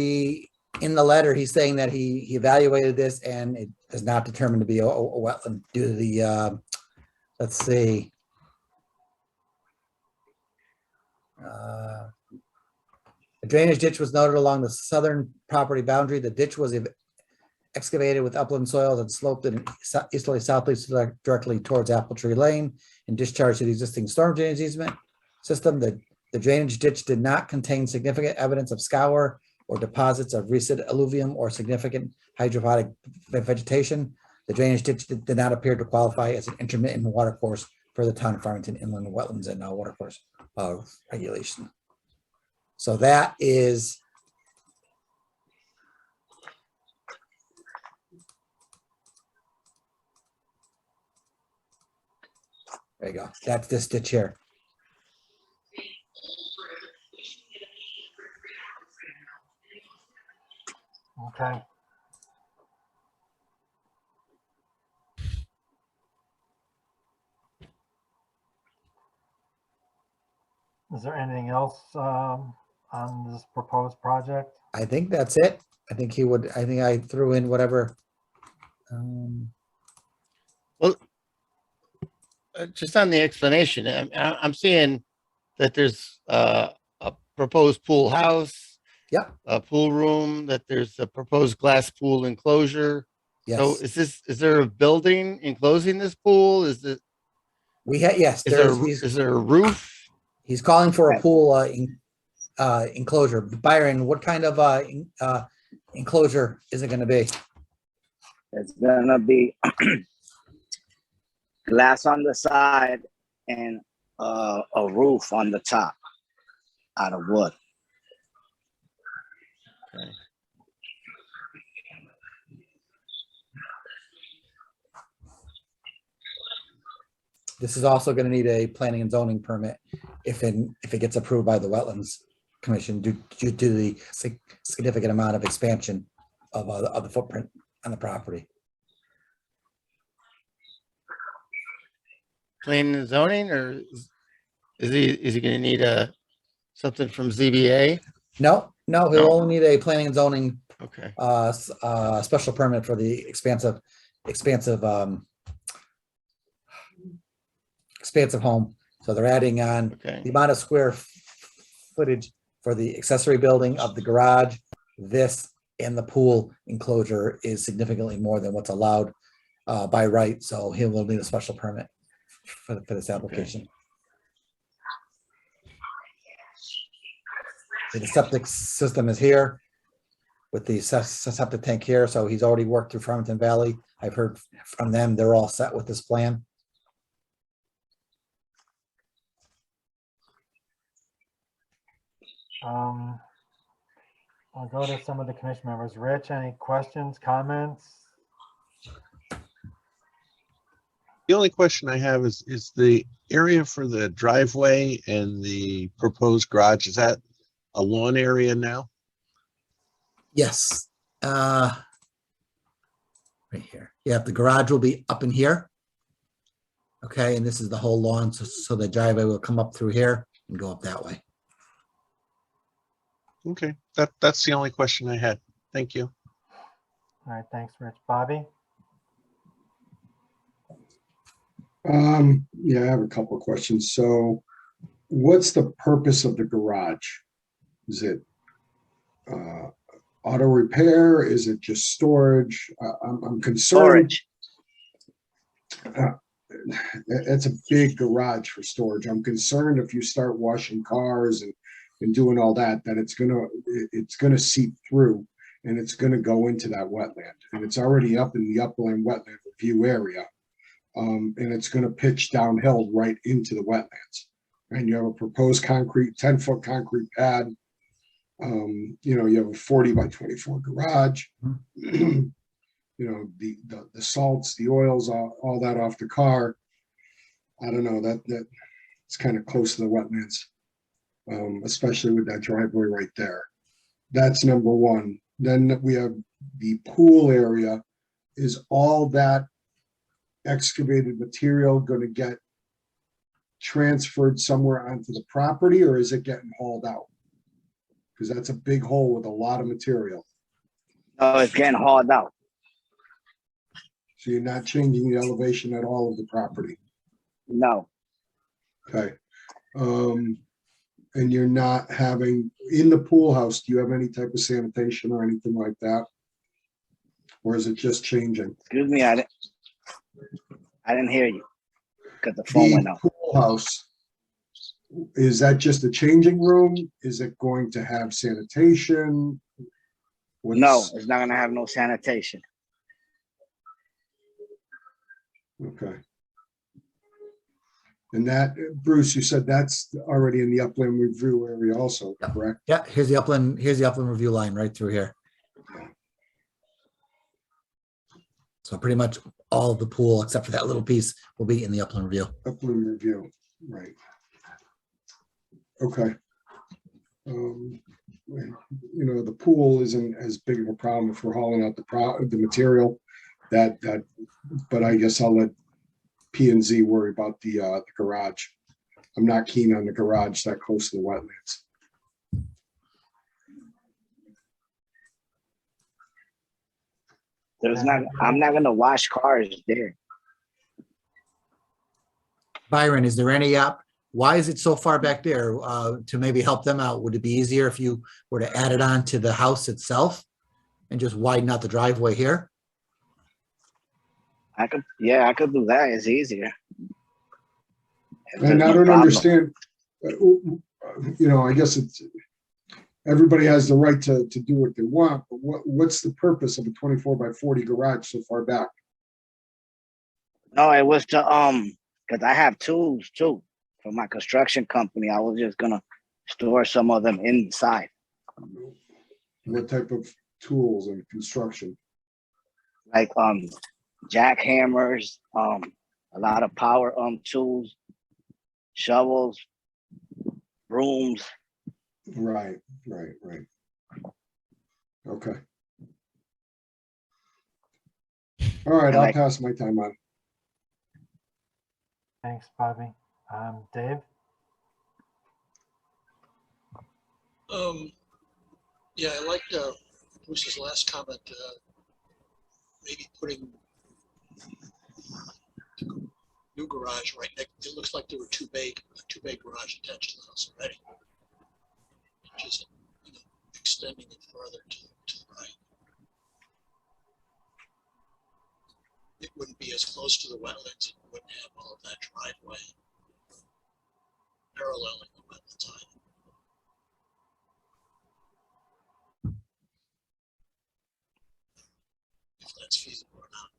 in the letter, he's saying that he evaluated this and it is not determined to be a wetland due to the, let's see. A drainage ditch was noted along the southern property boundary. The ditch was excavated with upland soils and sloped in easterly, southeasterly directly towards Apple Tree Lane and discharged to the existing storm drainage easement system. The drainage ditch did not contain significant evidence of scour or deposits of recent alluvium or significant hydroponic vegetation. The drainage ditch did not appear to qualify as an intermittent water course for the town of Farmington inland wetlands and water course regulation. So that is there you go. That's this ditch here. Okay. Is there anything else on this proposed project? I think that's it. I think I threw in whatever. Well, just on the explanation, I'm seeing that there's a proposed pool house. Yep. A pool room, that there's a proposed glass pool enclosure. Yes. So is there a building enclosing this pool? Is Yes. is there a roof? He's calling for a pool enclosure. Byron, what kind of enclosure is it going to be? It's gonna be glass on the side and a roof on the top out of wood. Okay. This is also going to need a planning and zoning permit if it gets approved by the Wetlands Commission due to the significant amount of expansion of the footprint on the property. Planning and zoning, or is he going to need something from ZBA? No, he'll only need a planning and zoning Okay. special permit for the expansive home. So they're adding on Okay. the amount of square footage for the accessory building of the garage. This and the pool enclosure is significantly more than what's allowed by right. So he will need a special permit for this application. The septic system is here with the septic tank here. So he's already worked through Farmington Valley. I've heard from them. They're all set with this plan. I'll go to some of the commission members. Rich, any questions, comments? The only question I have is the area for the driveway and the proposed garage, is that a lawn area now? Yes. Right here. Yeah, the garage will be up in here. Okay, and this is the whole lawn, so the driveway will come up through here and go up that way. Okay, that's the only question I had. Thank you. All right, thanks, Rich. Bobby? Yeah, I have a couple of questions. So what's the purpose of the garage? Is it auto repair? Is it just storage? I'm concerned. Storage. It's a big garage for storage. I'm concerned if you start washing cars and doing all that, that it's gonna seep through and it's gonna go into that wetland. And it's already up in the upland wetland review area. And it's gonna pitch downhill right into the wetlands. And you have a proposed 10-foot concrete pad. You have a 40 by 24 garage. The salts, the oils, all that off the car. I don't know, that it's kind of close to the wetlands, especially with that driveway right there. That's number one. Then we have the pool area. Is all that excavated material going to get transferred somewhere onto the property, or is it getting hauled out? Because that's a big hole with a lot of material. Oh, it's getting hauled out. So you're not changing the elevation at all of the property. No. Okay. And you're not having, in the pool house, do you have any type of sanitation or anything like that? Or is it just changing? Excuse me, I didn't hear you because the phone went The out. pool house, is that just a changing room? Is it going to have sanitation? No, it's not gonna have no sanitation. Okay. And that, Bruce, you said that's already in the upland review area also, correct? Yeah, here's the upland review line right through here. So pretty much all of the pool, except for that little piece, will be in the upland review. Upland review, right. Okay. The pool isn't as big of a problem if we're hauling out the material but I guess I'll let P&Z worry about the garage. I'm not keen on the garage that close to the wetlands. I'm not gonna wash cars there. Byron, is there any why is it so far back there? To maybe help them out, would it be easier if you were to add it on to the house itself and just widen out the driveway here? I could do that. It's easier. And I don't understand, I guess it's, everybody has the right to do what they want, but what's the purpose of a 24 by 40 garage so far back? No, it was to, because I have tools too for my construction company. I was just gonna store some of them inside. What type of tools in construction? Like jackhammers, a lot of power tools, shovels, brooms. Right. Okay. All right, I'll pass my time on. Thanks, Bobby. Dave? Yeah, I liked Bruce's last comment, maybe putting new garage right next. It looks like there were two bay garage attached to the house already. Just extending it further to the right. It wouldn't be as close to the wetlands. It wouldn't have all of that driveway paralleling the wetlands either. If that's feasible or not.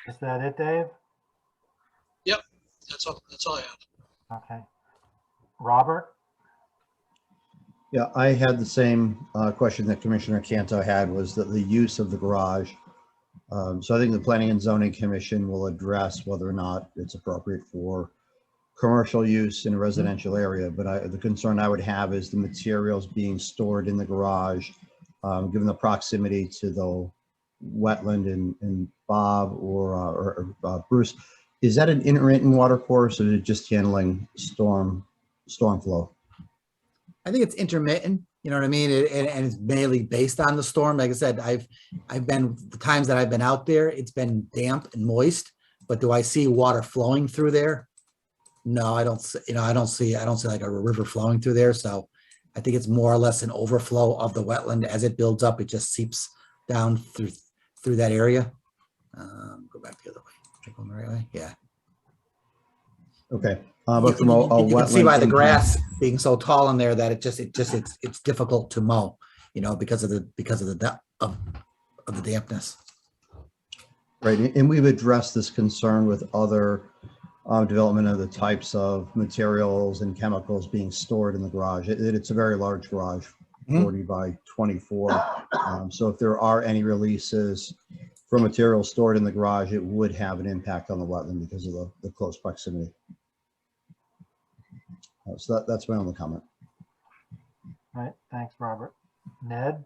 Is that it, Dave? Yep, that's all I have. Okay. Robert? Yeah, I had the same question that Commissioner Canto had, was that the use of the garage. So I think the Planning and Zoning Commission will address whether or not it's appropriate for commercial use in a residential area. But the concern I would have is the materials being stored in the garage, given the proximity to wetland and Bob or Bruce, is that an intermittent water course or is it just handling storm flow? I think it's intermittent, you know what I mean? And it's mainly based on the storm. Like I said, I've been, the times that I've been out there, it's been damp and moist, but do I see water flowing through there? No, I don't, I don't see like a river flowing through there. So I think it's more or less an overflow of the wetland. As it builds up, it just seeps down through that area. Go back the other way. Am I going the right way? Yeah. Okay. But from a You can see wetland by the impact- grass being so tall in there that it's difficult to mow, because of the depth of the dampness. Right, and we've addressed this concern with other development of the types of materials and chemicals being stored in the garage. It's a very large garage, 40 by 24. So if there are any releases from materials stored in the garage, it would have an impact on the wetland because of the close proximity. So that's my only comment. All right, thanks, Robert. Ned?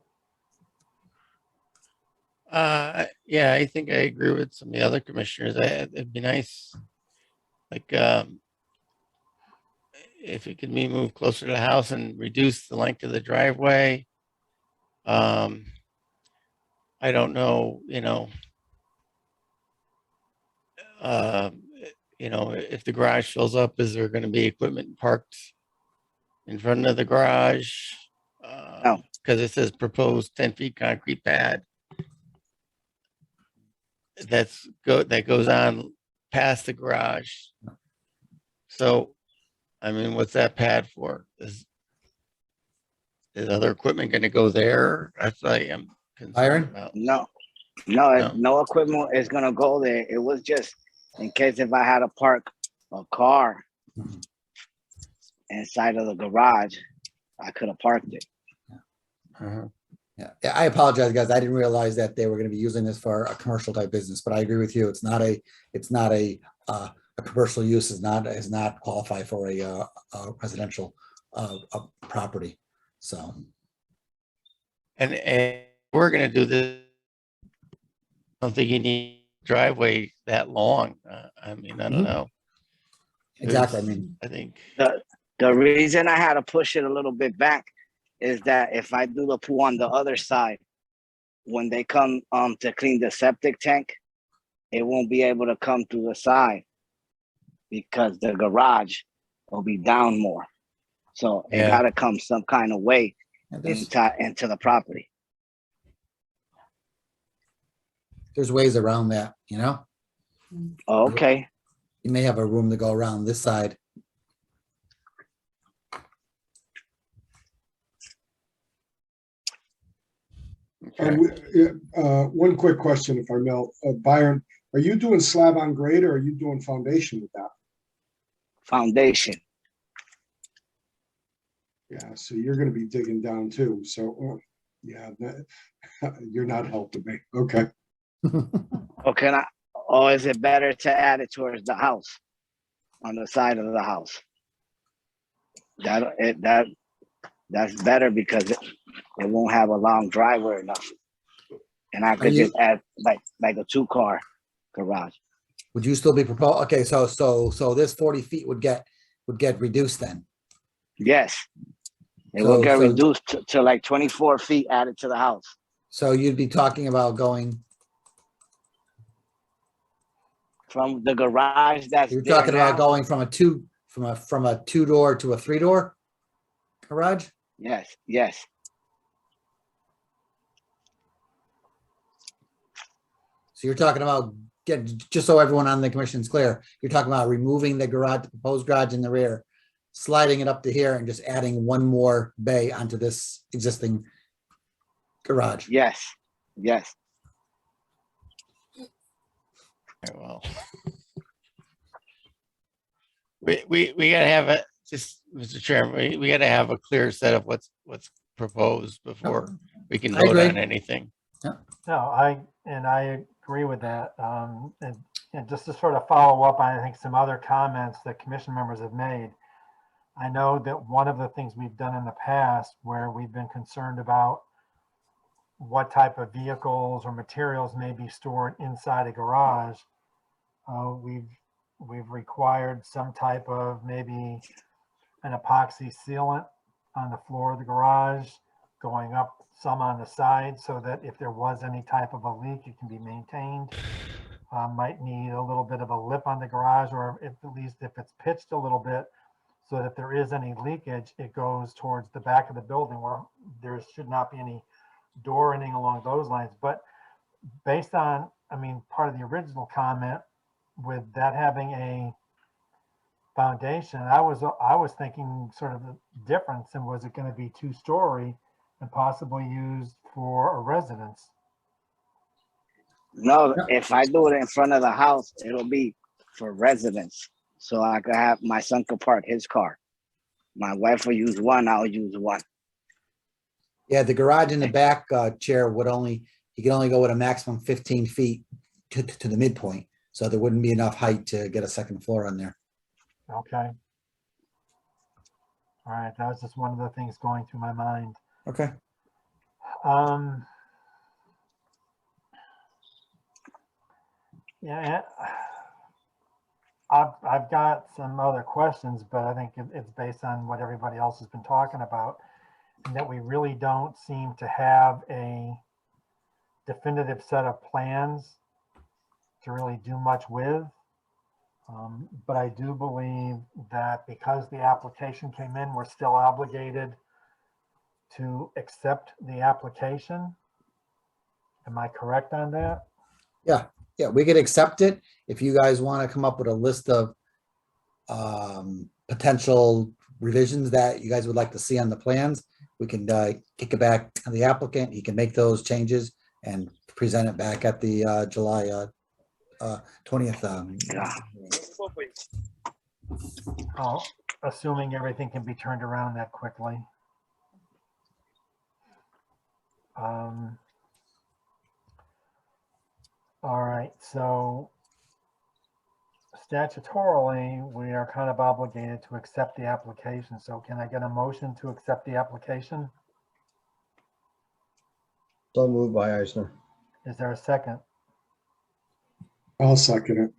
Yeah, I think I agree with some of the other commissioners. It'd be nice, like, if it could be moved closer to the house and reduce the length of the driveway. I don't know, if the garage fills up, is there going to be equipment parked in front of the garage? No. Because it says proposed 10 feet concrete pad. That goes on past the garage. So, I mean, what's that pad for? Is other equipment going to go there? That's what I am concerned Byron? about. No, No. no equipment is gonna go there. It was just in case if I had to park a car inside of the garage, I could have parked it. Yeah, I apologize, guys. I didn't realize that they were going to be using this for a commercial type business, but I agree with you. It's not a commercial use is not qualify for a residential property. So. And we're going to do this. I don't think you need driveway that long. I mean, I don't know. Exactly. I mean, I think The reason I had to push it a little bit back is that if I do the pool on the other side, when they come to clean the septic tank, it won't be able to come through the side because the garage will be down more. So it got to come some kind of way into the property. there's ways around that, Okay. You may have a room to go around this side. One quick question, if I may, Byron, are you doing slab on grade or are you doing foundation with that? Foundation. Yeah, so you're going to be digging down too. So, yeah, you're not helping me. Okay. Okay. Or is it better to add it towards the house, on the side of the house? That's better because it won't have a long driveway or nothing. And I could just add like a 2-car garage. Would you still be proposed? Okay, so this 40 feet would get reduced then. Yes. It will get reduced to like 24 feet added to the house. So you'd be talking about going from the garage that's you're talking about going from a 2-door to a 3-door garage? Yes. So you're talking about just so everyone on the commission's clear, you're talking about removing the proposed garage in the rear, sliding it up to here and just adding one more bay onto this existing garage. Yes. Well, we gotta have a just, Mr. Chairman, we gotta have a clear set of what's proposed before we can vote on anything. No, I agree with that. And just to sort of follow up on, I think, some other comments that commission members have made. I know that one of the things we've done in the past where we've been concerned about what type of vehicles or materials may be stored inside a garage, we've required some type of maybe an epoxy sealant on the floor of the garage, going up some on the side so that if there was any type of a leak, it can be maintained. Might need a little bit of a lip on the garage, or if, at least if it's pitched a little bit, so that if there is any leakage, it goes towards the back of the building where there should not be any door or anything along those lines. But based on, I mean, part of the original comment with that having a foundation, I was thinking sort of the difference, and was it going to be 2-story and possibly used for a residence? No, if I do it in front of the house, it'll be for residents. So I could have, my son could park his car. My wife will use one, I'll use one. Yeah, the garage in the back, Chair, he could only go with a maximum 15 feet to the midpoint. So there wouldn't be enough height to get a second floor on there. Okay. All right, that was just one of the things going through my mind. Okay. Yeah, I've got some other questions, but I think it's based on what everybody else has been talking about, and that we really don't seem to have a definitive set of plans to really do much with. But I do believe that because the application came in, we're still obligated to accept the application. Am I correct on that? Yeah, we could accept it. If you guys want to come up with a list of potential revisions that you guys would like to see on the plans, we can kick it back to the applicant. He can make those changes and present it back at the July 20th. Oh, assuming everything can be turned around that quickly. All right, so statutorily, we are kind of obligated to accept the application. So can I get a motion to accept the application? So moved by Eisner. Is there a second? I'll second it.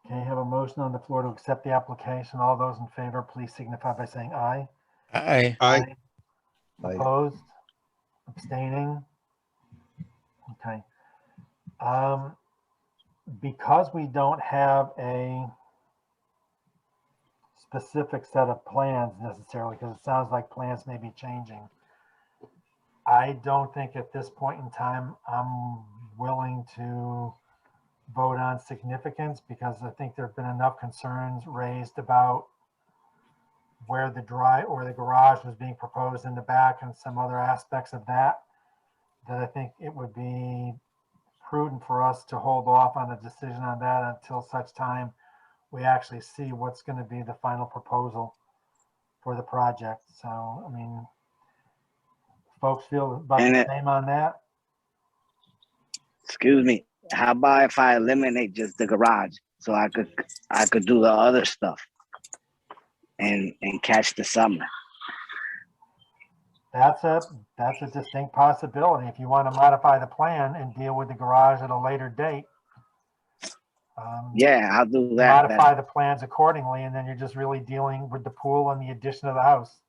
Okay, I have a motion on the floor to accept the application. All those in favor, please signify by saying aye. Aye. Aye. Aye. Opposed? Abstaining? Okay. Because we don't have a specific set of plans necessarily, because it sounds like plans may be changing, I don't think at this point in time I'm willing to vote on significance, because I think there have been enough concerns raised about where the garage was being proposed in the back and some other aspects of that, that I think it would be prudent for us to hold off on a decision on that until such time we actually see what's going to be the final proposal for the project. So, I mean, folks feel about the same on that? Excuse me, how about if I eliminate just the garage so I could do the other stuff and catch the summer? That's a distinct possibility. If you want to modify the plan and deal with the garage at a later date. Yeah, I'll do that. Modify the plans accordingly, and then you're just really dealing with the pool and the addition of the house.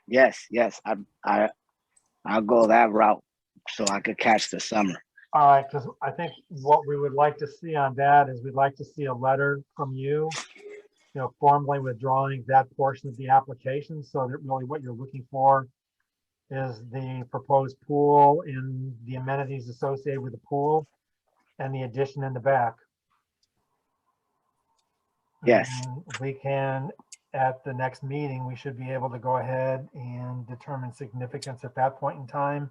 Yes, I'll go that route so I could catch the summer. All right, because I think what we would like to see on that is we'd like to see a letter from you, formally withdrawing that portion of the application, so that really what you're looking for is the proposed pool and the amenities associated with the pool and the addition in the back. Yes. And we can, at the next meeting, we should be able to go ahead and determine significance at that point in time.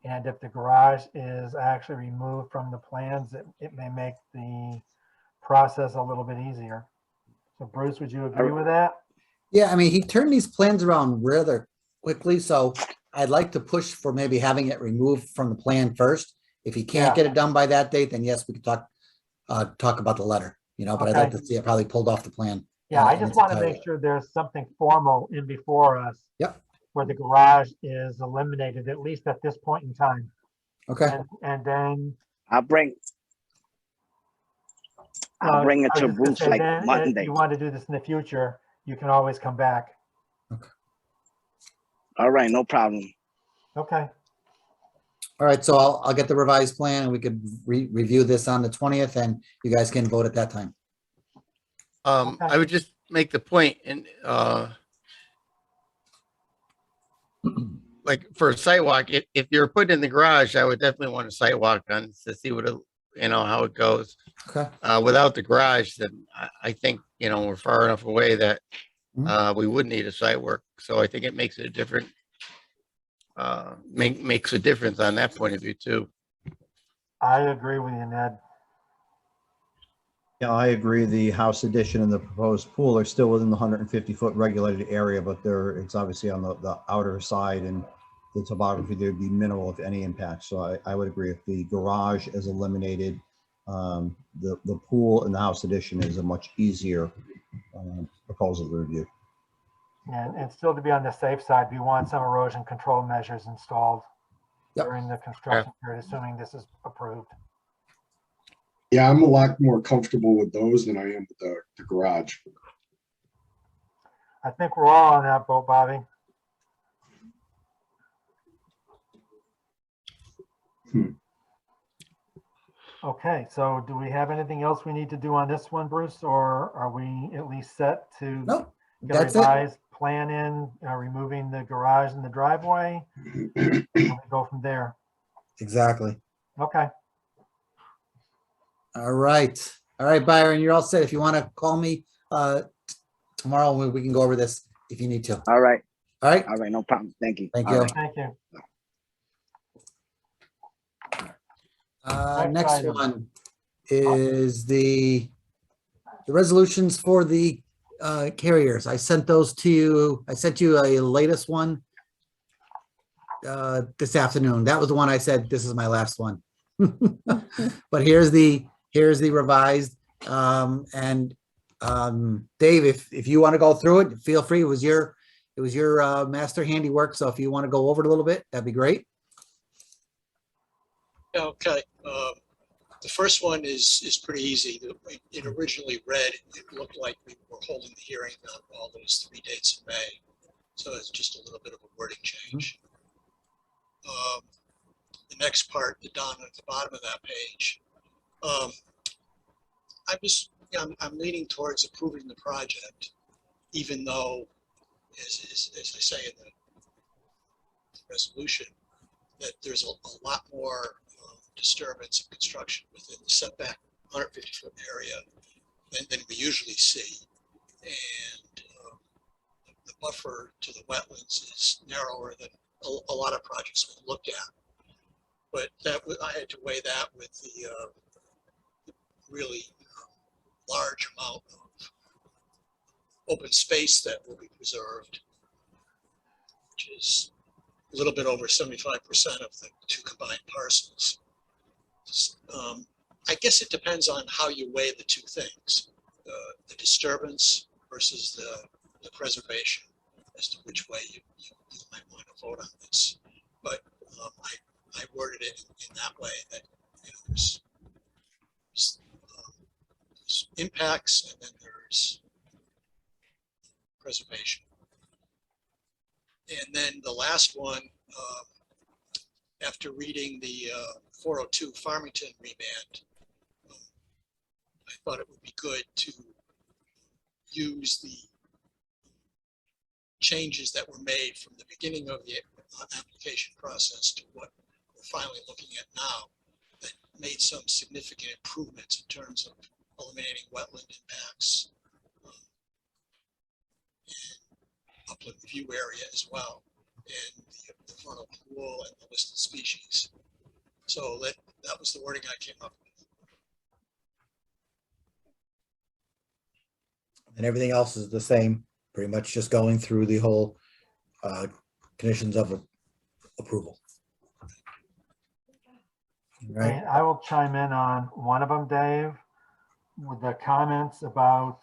And if the garage is actually removed from the plans, it may make the process a little bit easier. So Bruce, would you agree with that? Yeah, I mean, he turned these plans around rather quickly, so I'd like to push for maybe having it removed from the plan first. If he can't get it done by that date, then yes, we could talk about the letter, but I'd like to see it probably pulled off the plan. Yeah, I just want to make sure there's something formal in before us. Yep. where the garage is eliminated, at least at this point in time. Okay, And then. I'll bring it I was to just gonna Bruce say, like then, if Monday. you want to do this in the future, you can always come back. All right, no problem. Okay, all right, so I'll get the revised plan and we could review this on the 20th and you guys can vote at that time. Okay. I would just make the point and, like for a sidewalk, if you're putting in the garage, I would definitely want a sidewalk on to see what, how it goes. Okay, Without the garage, then I think, we're far enough away that, Mhm. we would need a site work. So I think it makes it a different, makes a difference on that point of view too. I agree with you, Ned. Yeah, I agree. The house addition and the proposed pool are still within the 150-foot regulated area, but it's obviously on the outer side, and the topography, there'd be minimal, if any, impact. So I would agree. If the garage is eliminated, the pool and the house addition is a much easier proposal to review. And still to be on the safe side, we want some erosion control measures installed Yep. during the construction period, assuming this is approved. Yeah, I'm a lot more comfortable with those than I am with the garage. I think we're all on that boat, Bobby. Okay, so do we have anything else we need to do on this one, Bruce, or are we at least set to nope, get a that's it. revised plan in, removing the garage and the driveway? And we go from there. Exactly. Okay, All right. All right, Byron, you're all set. If you want to call me tomorrow, we can go over this if you need to. All right. All right. All right, no problem. Thank you. Thank All you. right. thank you. Next item. one is the resolutions for the carriers. I sent those to you. I sent you a latest one this afternoon. That was the one I said, this is my last one. But here's the revised, and Dave, if you want to go through it, feel free. It was your master handiwork. So if you want to go over it a little bit, that'd be great. Okay. The first one is pretty easy. It originally read, it looked like we were holding the hearing on all those 3 dates in May. So it's just a little bit of a wording change. The next part, down at the bottom of that page, I'm leaning towards approving the project, even though, as I say in the resolution, that there's a lot more disturbance and construction within the setback 150-foot area than we usually see. And the buffer to the wetlands is narrower than a lot of projects we've looked at. But I had to weigh that with the really large amount of open space that will be preserved, which is a little bit over 75% of the 2 combined parcels. I guess it depends on how you weigh the 2 things, the disturbance versus the preservation, as to which way you might want to vote on this. But I worded it in that way that there's impacts and then there's preservation. And then the last one, after reading the 402 Farmington remand, I thought it would be good to use the changes that were made from the beginning of the application process to what we're finally looking at now, that made some significant improvements in terms of eliminating wetland impacts and upland review area as well, and the vernal pool and the listed species. So that was the wording I came up with. And everything else is the same, pretty much just going through the whole conditions of approval. Right. And I will chime in on one of them, Dave, with the comments about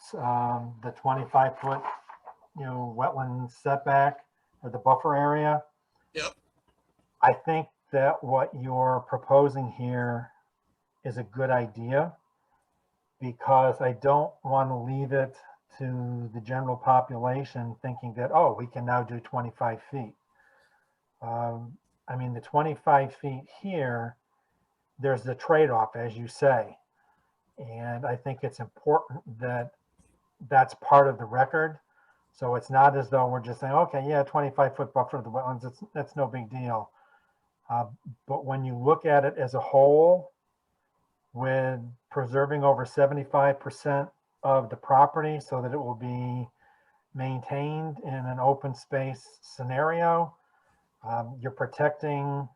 the 25-foot, wetland setback. or the buffer area. Yep. I think that what you're proposing here is a good idea, because I don't want to leave it to the general population thinking that, oh, we can now do 25 feet. I mean, the 25 feet here, there's the trade-off, as you say. And I think it's important that that's part of the record. So it's not as though we're just saying, okay, yeah, 25-foot buffer of the wetlands, that's no big deal. But when you look at it as a whole, with preserving over 75% of the property so that it will be maintained in an open space scenario, you're protecting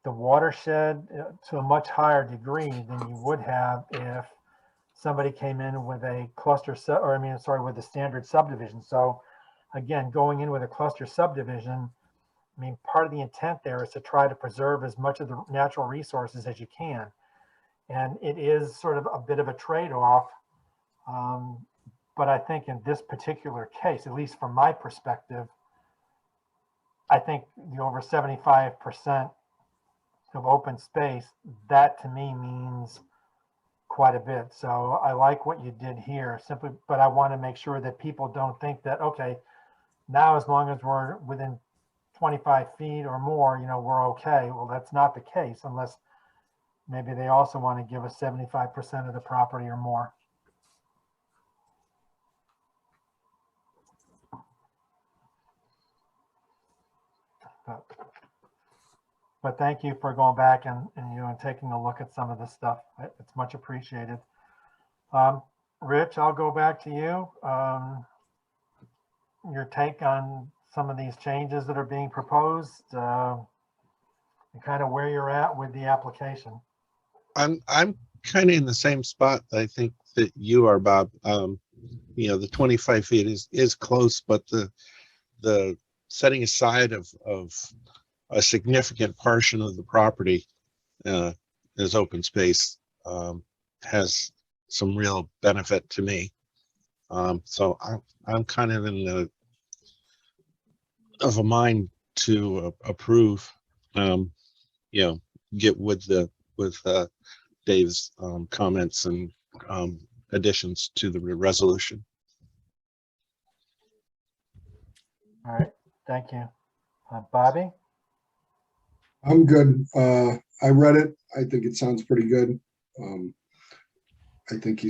the watershed to a much higher degree than you would have if somebody came in with a cluster, with a standard subdivision. So again, going in with a cluster subdivision, I mean, part of the intent there is to try to preserve as much of the natural resources as you can. And it is sort of a bit of a trade-off. But I think in this particular case, at least from my perspective, I think the over 75% of open space, that to me means quite a bit. So I like what you did here simply, but I want to make sure that people don't think that, okay, now as long as we're within 25 feet or more, we're okay. Well, that's not the case unless maybe they also want to give us 75% of the property or more. But thank you for going back and taking a look at some of this stuff. It's much appreciated. Rich, I'll go back to you. Your take on some of these changes that are being proposed, and kind of where you're at with the application. I'm kind of in the same spot, I think, that you are, Bob. The 25 feet is close, but the setting aside of a significant portion of the property as open space has some real benefit to me. So I'm kind of in of a mind to approve. Get with Dave's comments and additions to the resolution. All right, thank you. Bobby? I'm good. I read it. I think it sounds pretty good. I think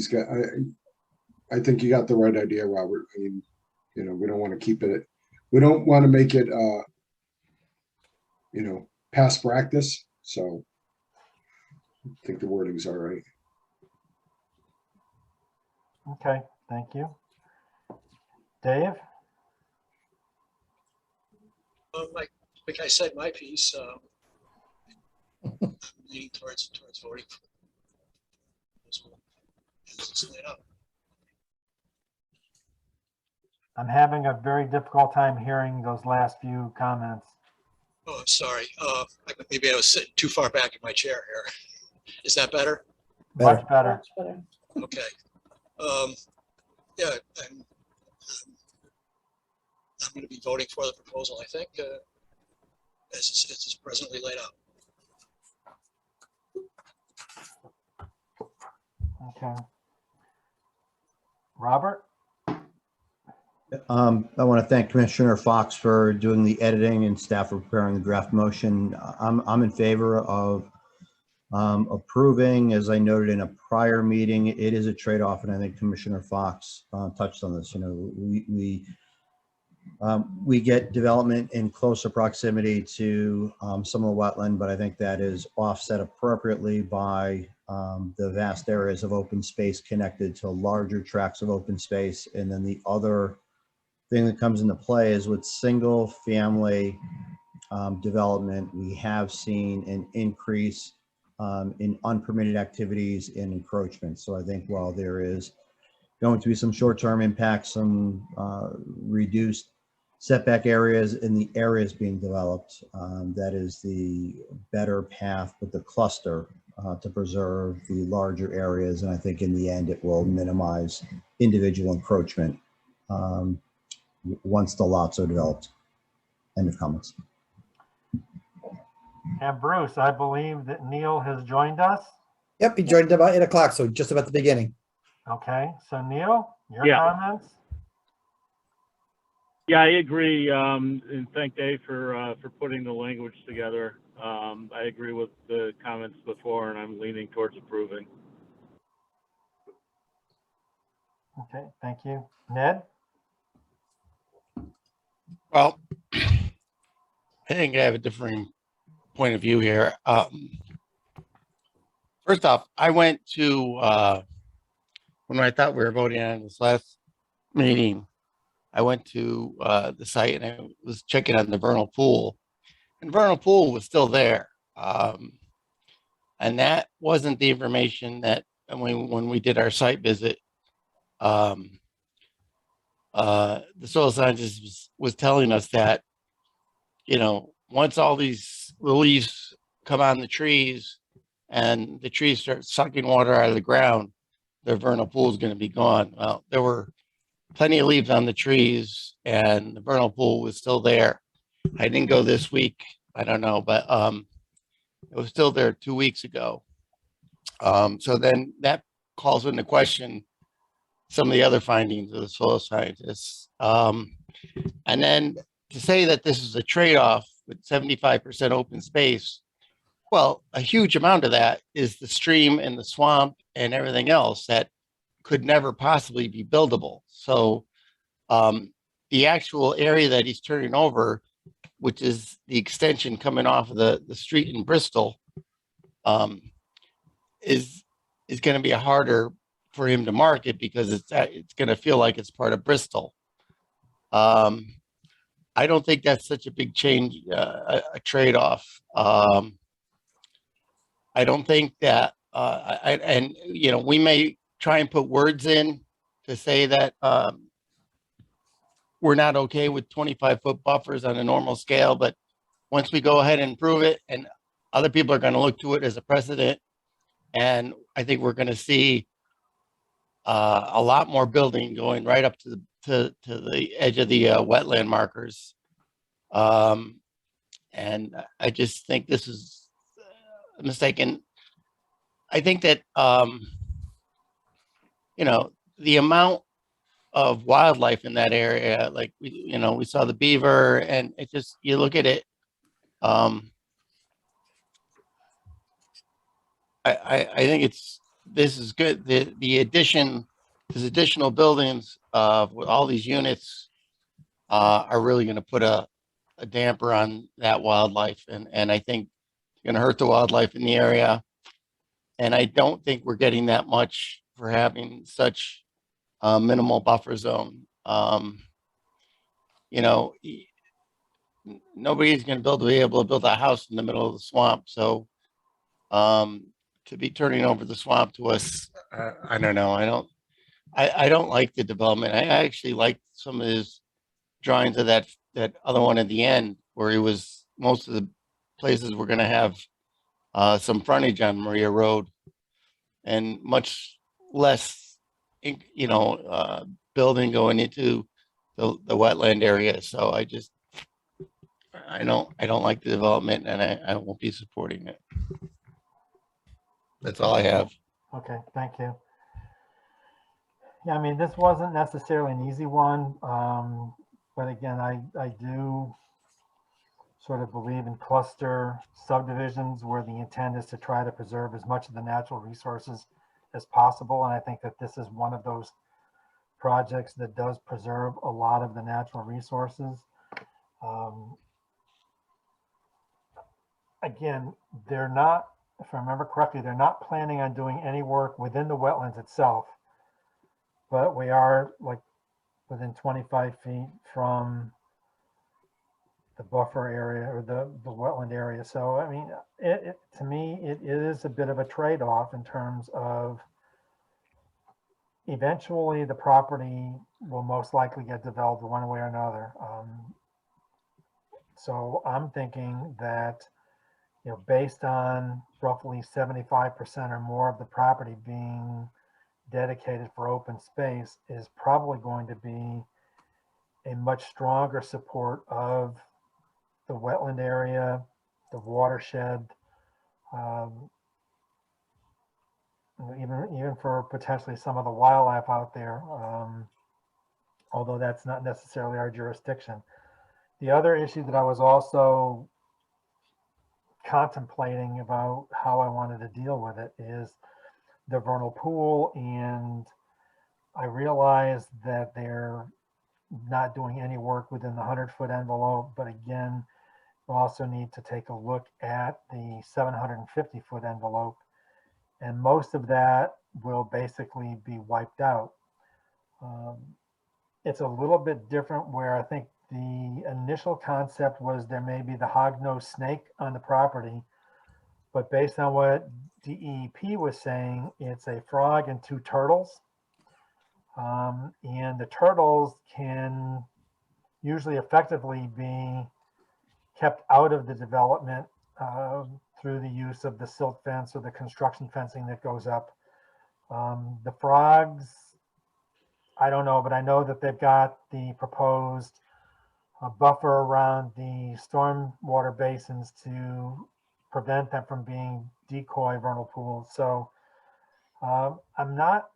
I think you got the right idea, Robert. I mean, we don't want to keep it. We don't want to make it, past practice. So I think the wording's all right. Okay, thank you. Dave? Like I said, my piece, I'm leaning towards voting for this one. It's laid out. I'm having a very difficult time hearing those last few comments. Oh, I'm sorry. Maybe I was sitting too far back in my chair here. Is that better? Much better. Much better. Okay. Yeah, I'm going to be voting for the proposal, I think, as it's presently laid out. Okay. Robert? I want to thank Commissioner Fox for doing the editing and staff for preparing the draft motion. I'm in favor of approving, as I noted in a prior meeting. It is a trade-off, and I think Commissioner Fox touched on this. We get development in closer proximity to some of the wetland, but I think that is offset appropriately by the vast areas of open space connected to larger tracts of open space. And then the other thing that comes into play is with single family development, we have seen an increase in unpermitted activities and encroachment. So I think while there is going to be some short-term impacts, some reduced setback areas in the areas being developed, that is the better path with the cluster to preserve the larger areas. And I think in the end, it will minimize individual encroachment. once the lots are developed. End of comments. And Bruce, I believe that Neil has joined us. Yep, he joined about 8 o'clock, so just about the beginning. Okay, so Neil, your Yeah. comments? Yeah, I agree. And thank Dave for putting the language together. I agree with the comments before, and I'm leaning towards approving. Okay, thank you. Ned? Well, I think I have a differing point of view here. First off, I went to, when I thought we were voting on this last meeting, I went to the site and I was checking on the vernal pool, and vernal pool was still there. And that wasn't the information that when we did our site visit, the soil scientist was telling us that, you know, once all these leaves come on the trees and the trees start sucking water out of the ground, their vernal pool is going to be gone. Well, there were plenty of leaves on the trees and the vernal pool was still there. I didn't go this week. I don't know, but it was still there 2 weeks ago. So then that calls into question some of the other findings of the soil scientists. And then to say that this is a trade-off with 75% open space, well, a huge amount of that is the stream and the swamp and everything else that could never possibly be buildable. So the actual area that he's turning over, which is the extension coming off of the street in Bristol, is going to be harder for him to market because it's going to feel like it's part of Bristol. I don't think that's such a big change, a trade-off. I don't think that, and you know, we may try and put words in to say that we're not okay with 25-foot buffers on a normal scale, but once we go ahead and prove it, and other people are going to look to it as a precedent, and I think we're going to see a lot more building going right up to the edge of the wetland markers. And I just think this is a mistake. And I think that, you know, the amount of wildlife in that area, like, we saw the beaver, and it just, you look at it, I think this is good. The addition, these additional buildings with all these units are really going to put a damper on that wildlife, and I think it's going to hurt the wildlife in the area. And I don't think we're getting that much for having such a minimal buffer zone. You know, nobody's going to be able to build a house in the middle of the swamp. So to be turning over the swamp to us, I don't know. I don't like the development. I actually like some of his drawings of that other one at the end, where he was, most of the places were going to have some frontage on Maria Road and much less, you know, building going into the wetland area. So I don't like the development, and I won't be supporting it. That's all I have. Okay, thank you. Yeah, I mean, this wasn't necessarily an easy one, but again, I do sort of believe in cluster subdivisions where the intent is to try to preserve as much of the natural resources as possible. And I think that this is one of those projects that does preserve a lot of the natural resources. Again, they're not, if I remember correctly, they're not planning on doing any work within the wetlands itself, but we are like within 25 feet from the buffer area or the wetland area. So, I mean, to me, it is a bit of a trade-off in terms of eventually the property will most likely get developed one way or another. So I'm thinking that, you know, based on roughly 75% or more of the property being dedicated for open space is probably going to be a much stronger support of the wetland area, the watershed, even for potentially some of the wildlife out there, although that's not necessarily our jurisdiction. The other issue that I was also contemplating about how I wanted to deal with it is the vernal pool, and I realized that they're not doing any work within the 100-foot envelope, but again, we also need to take a look at the 750-foot envelope, and most of that will basically be wiped out. It's a little bit different where I think the initial concept was there may be the hog-nosed snake on the property, but based on what DEP was saying, it's a frog and 2 turtles. And the turtles can usually effectively be kept out of the development through the use of the silt fence or the construction fencing that goes up. The frogs, I don't know, but I know that they've got the proposed buffer around the stormwater basins to prevent them from being decoy vernal pools. So I'm not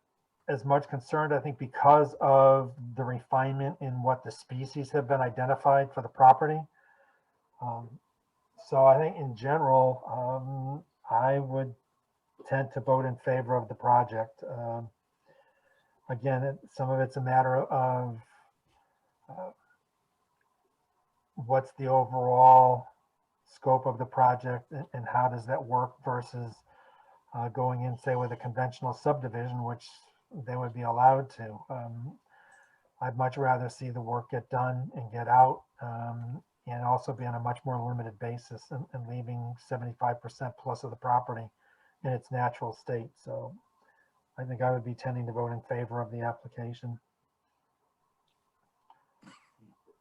as much concerned, I think, because of the refinement in what the species have been identified for the property. So I think in general, I would tend to vote in favor of the project. Again, some of it's a matter of what's the overall scope of the project and how does that work versus going in, say, with a conventional subdivision, which they would be allowed to. I'd much rather see the work get done and get out, and also be on a much more limited basis and leaving 75% plus of the property in its natural state. So I think I would be tending to vote in favor of the application.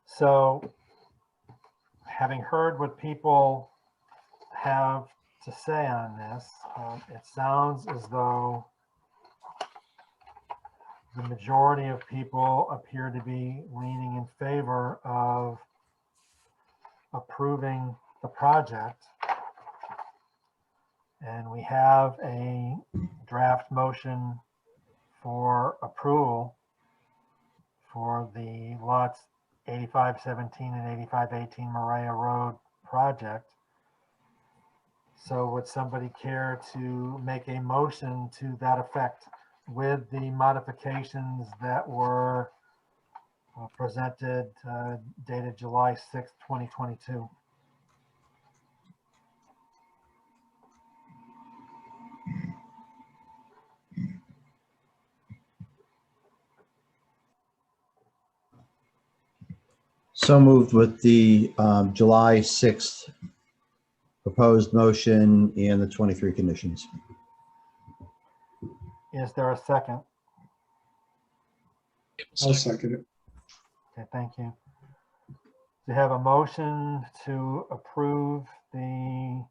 So having heard what people have to say on this, it sounds as though the majority of people appear to be leaning in favor of approving the project. And we have a draft motion for approval for the lots 8517 and 8518 Maria Road project. So would somebody care to make a motion to that effect with the modifications that were presented dated July 6th, 2022? So moved with the July 6th proposed motion and the 23 conditions. Is there a second? I'll second it. Okay, thank you. To have a motion to approve the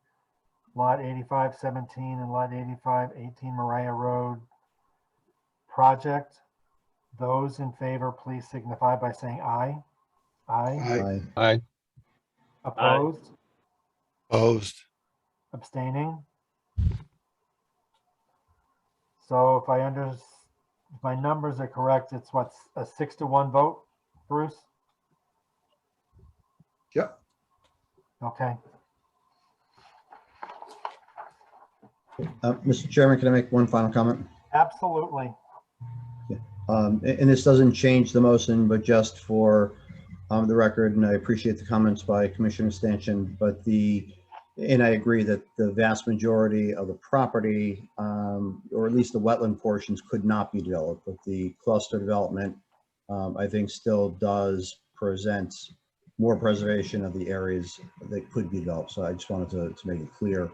lot 8517 and lot 8518 Maria Road project. Those in favor, please signify by saying aye. Aye. Aye. Aye. Opposed? Opposed. Abstaining? So if if my numbers are correct, it's what's a 6-1 vote, Bruce? Yep. Okay. Mr. Chairman, can I make one final comment? Absolutely. And this doesn't change the motion, but just for the record, and I appreciate the comments by Commissioner Stanchion, but and I agree that the vast majority of the property, or at least the wetland portions, could not be developed, but the cluster development, I think, still does present more preservation of the areas that could be developed. So I just wanted to make it clear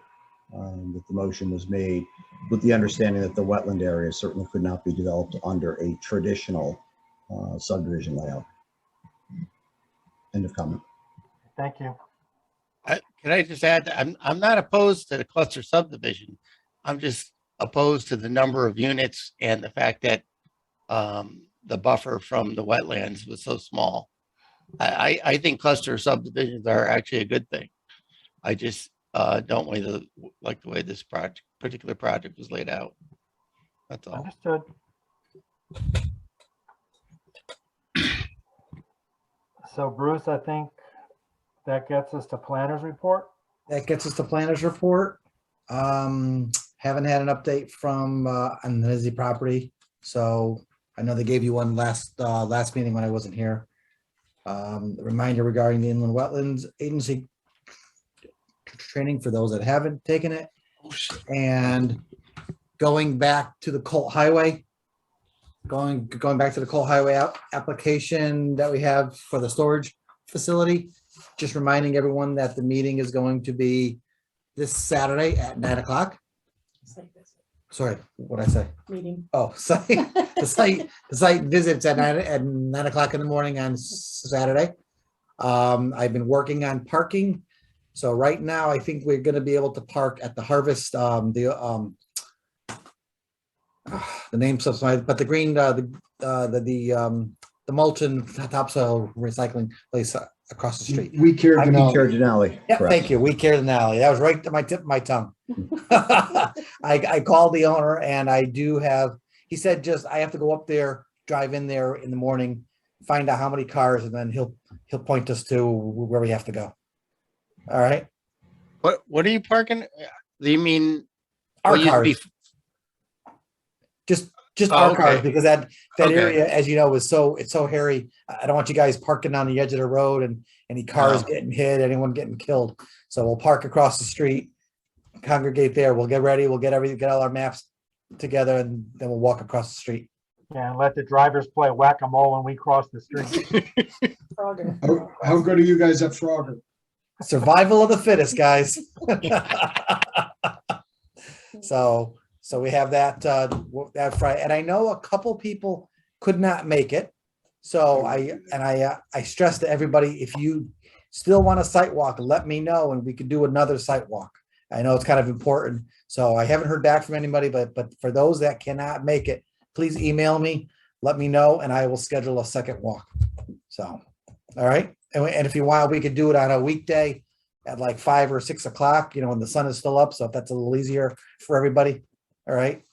that the motion was made with the understanding that the wetland area certainly could not be developed under a traditional subdivision layout. End of comment. Thank you. Can I just add, I'm not opposed to the cluster subdivision. I'm just opposed to the number of units and the fact that the buffer from the wetlands was so small. I think cluster subdivisions are actually a good thing. I just don't like the way this particular project was laid out. That's all. Understood. So Bruce, I think that gets us to planners report. That gets us to planners report. Haven't had an update from on the Nizzy property, so I know they gave you one last meeting when I wasn't here. Reminder regarding the Inland Wetlands Agency training for those that haven't taken it, and going back to the Colt Highway. Going back to the Colt Highway application that we have for the storage facility. Just reminding everyone that the meeting is going to be this Saturday at 9 o'clock. Sorry, what'd I say? Meeting. Oh, the site visits at 9 o'clock in the morning on Saturday. I've been working on parking. So right now, I think we're gonna be able to park at the Harvest, the name slips my, but the green, the mulch and topsoil recycling place across the street. We care I Denali. care Denali. Yeah, correct. thank you. We care Denali. That was right to my tip of my tongue. I called the owner and I do have, he said just, I have to go up there, drive in there in the morning, find out how many cars, and then he'll point us to where we have to go. All right. What are you parking? Do you mean? Our what used to be- cars. Just Oh, our okay. cars, because that Okay. area, as you know, it's so hairy. I don't want you guys parking on the edge of the road and any cars No. getting hit, anyone getting killed. So we'll park across the street, congregate there. We'll get ready. We'll get all our maps together, and then we'll walk across the street. Yeah, and let the drivers play whack-a-mole when we cross the street. Frogger. How good are you guys at Frogger? Survival of the fittest, guys. So we have that Friday, and I know a couple people could not make it. So I stress to everybody, if you still want a site walk, let me know and we could do another site walk. I know it's kind of important. So I haven't heard back from anybody, but for those that cannot make it, please email me, let me know, and I will schedule a second walk. So, all right. And if you want, we could do it on a weekday at like 5 or 6 o'clock, when the sun is still up. So if that's a little easier for everybody. All right.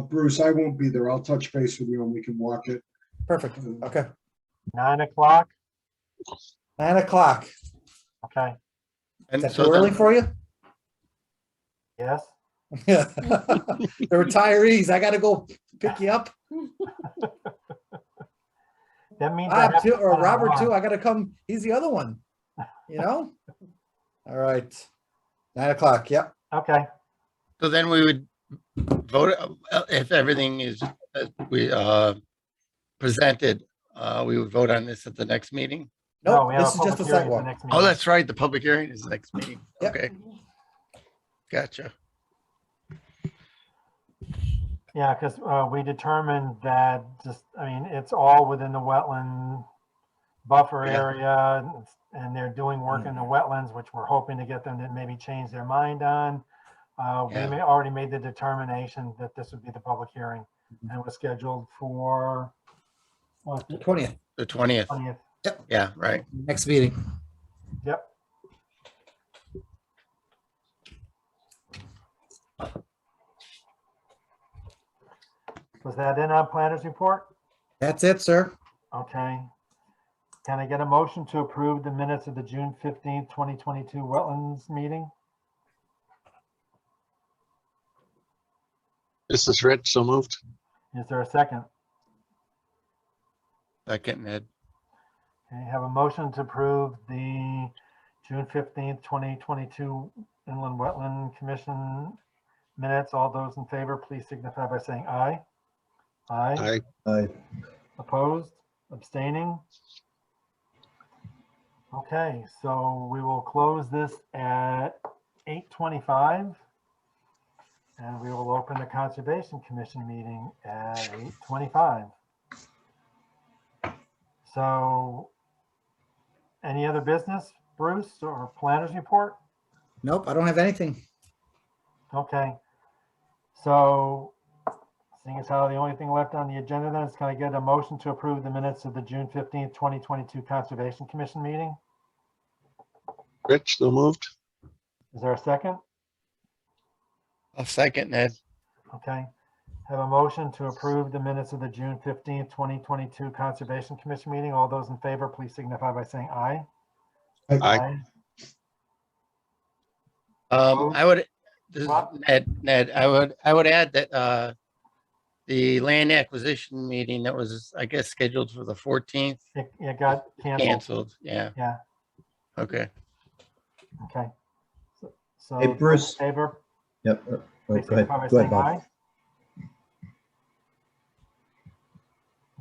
Bruce, I won't be there. I'll touch base with you and we can walk it. Perfect. Okay. 9 o'clock. 9 o'clock. Okay. Is And that so too early then- for you? Yes. The retirees, I gotta go pick you up. That means I Bob have too, to or put it Robert on. too. I gotta come. He's the other one. All right. 9 o'clock. Yep. Okay. So then we would vote, if everything is, we presented, we would vote on this at the next meeting. No, Nope. we have This is just a public hearing at the sidewalk. next Oh, meeting. that's right. The public hearing is the next meeting. Yep. Okay, gotcha. Yeah, because we determined that it's all within the wetland buffer Yeah. area, and they're doing work in the wetlands, which we're hoping to get them to maybe change their mind on. We Yeah. already made the determination that this would be the public hearing, and it was scheduled for what, The 20th. The 20th. 20th. Yeah, right. Next meeting. Yep. Was that in on planners report? That's it, sir. Okay. Can I get a motion to approve the minutes of the June 15th, 2022 wetlands meeting? This is Rich, so moved. Is there a second? Second, Ned. Okay, have a motion to approve the June 15th, 2022 Inland Wetland Commission minutes. All those in favor, please signify by saying aye. Aye. I, Opposed? Abstaining? Okay, so we will close this at 8:25. And we will open the Conservation Commission meeting at 8:25. So any other business, Bruce, or planners report? Nope, I don't have anything. Okay. So Seeing as how the only thing left on the agenda then is, can I get a motion to approve the minutes of the June 15th, 2022 Conservation Commission meeting? Rich, so moved. Is there a second? I'll second, Ned. Okay. Have a motion to approve the minutes of the June 15th, 2022 Conservation Commission meeting. All those in favor, please signify by saying aye. Aye. I would, this is What? Ned, I would add that, the land acquisition meeting that was, I guess, scheduled for the 14th, It got canceled. canceled. Yeah. Yeah, Okay. okay. So Hey, Bruce. those in favor, Yep. please Go ahead. signify by Go ahead, saying Bob. aye.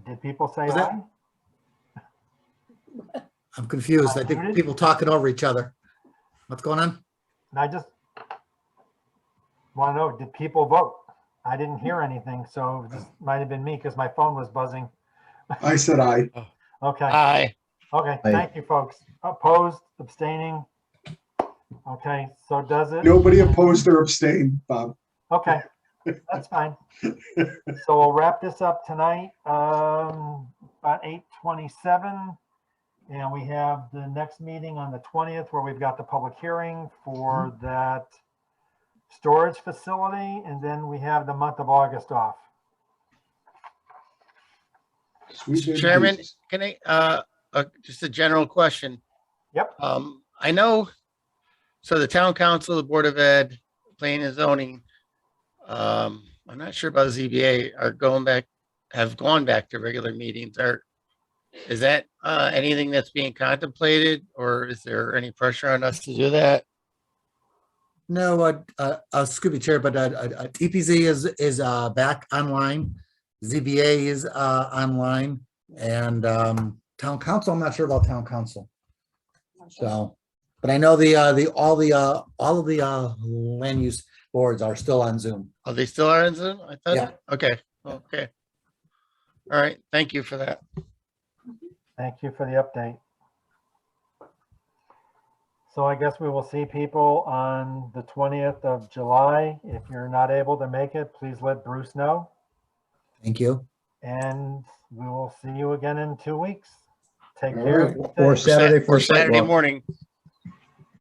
Did people say Was that- aye? I'm confused. I think people talking over each other. What's going on? And I just want to know, did people vote? I didn't hear anything, so this might have been me because my phone was buzzing. I said aye. Okay, Aye. okay, Aye. thank you, folks. Opposed, abstaining? Okay, so does it? Nobody opposed or abstained, Bob. Okay, that's fine. So we'll wrap this up tonight, about 8:27. And we have the next meeting on the 20th where we've got the public hearing for that storage facility. And then we have the month of August off. Sweet baby Chairman, Jesus. can I, just a general question? Yep. I know, so the town council, the Board of Ed, planning and zoning, I'm not sure about ZBA, have gone back to regular meetings. Is that anything that's being contemplated, or is there any pressure on us to do that? No, excuse me, Chair, but TPZ is back online. ZBA is online, and town council, I'm not sure about town council. So, but I know all of the land use boards are still on Zoom. Oh, they still are in Zoom? I thought. Yeah. Okay, okay. All right, thank you for that. Thank you for the update. So I guess we will see people on the 20th of July. If you're not able to make it, please let Bruce know. Thank you. And we will see you again in 2 weeks. Take All care. right. Be Or safe. Saturday for Or a site Saturday walk. morning.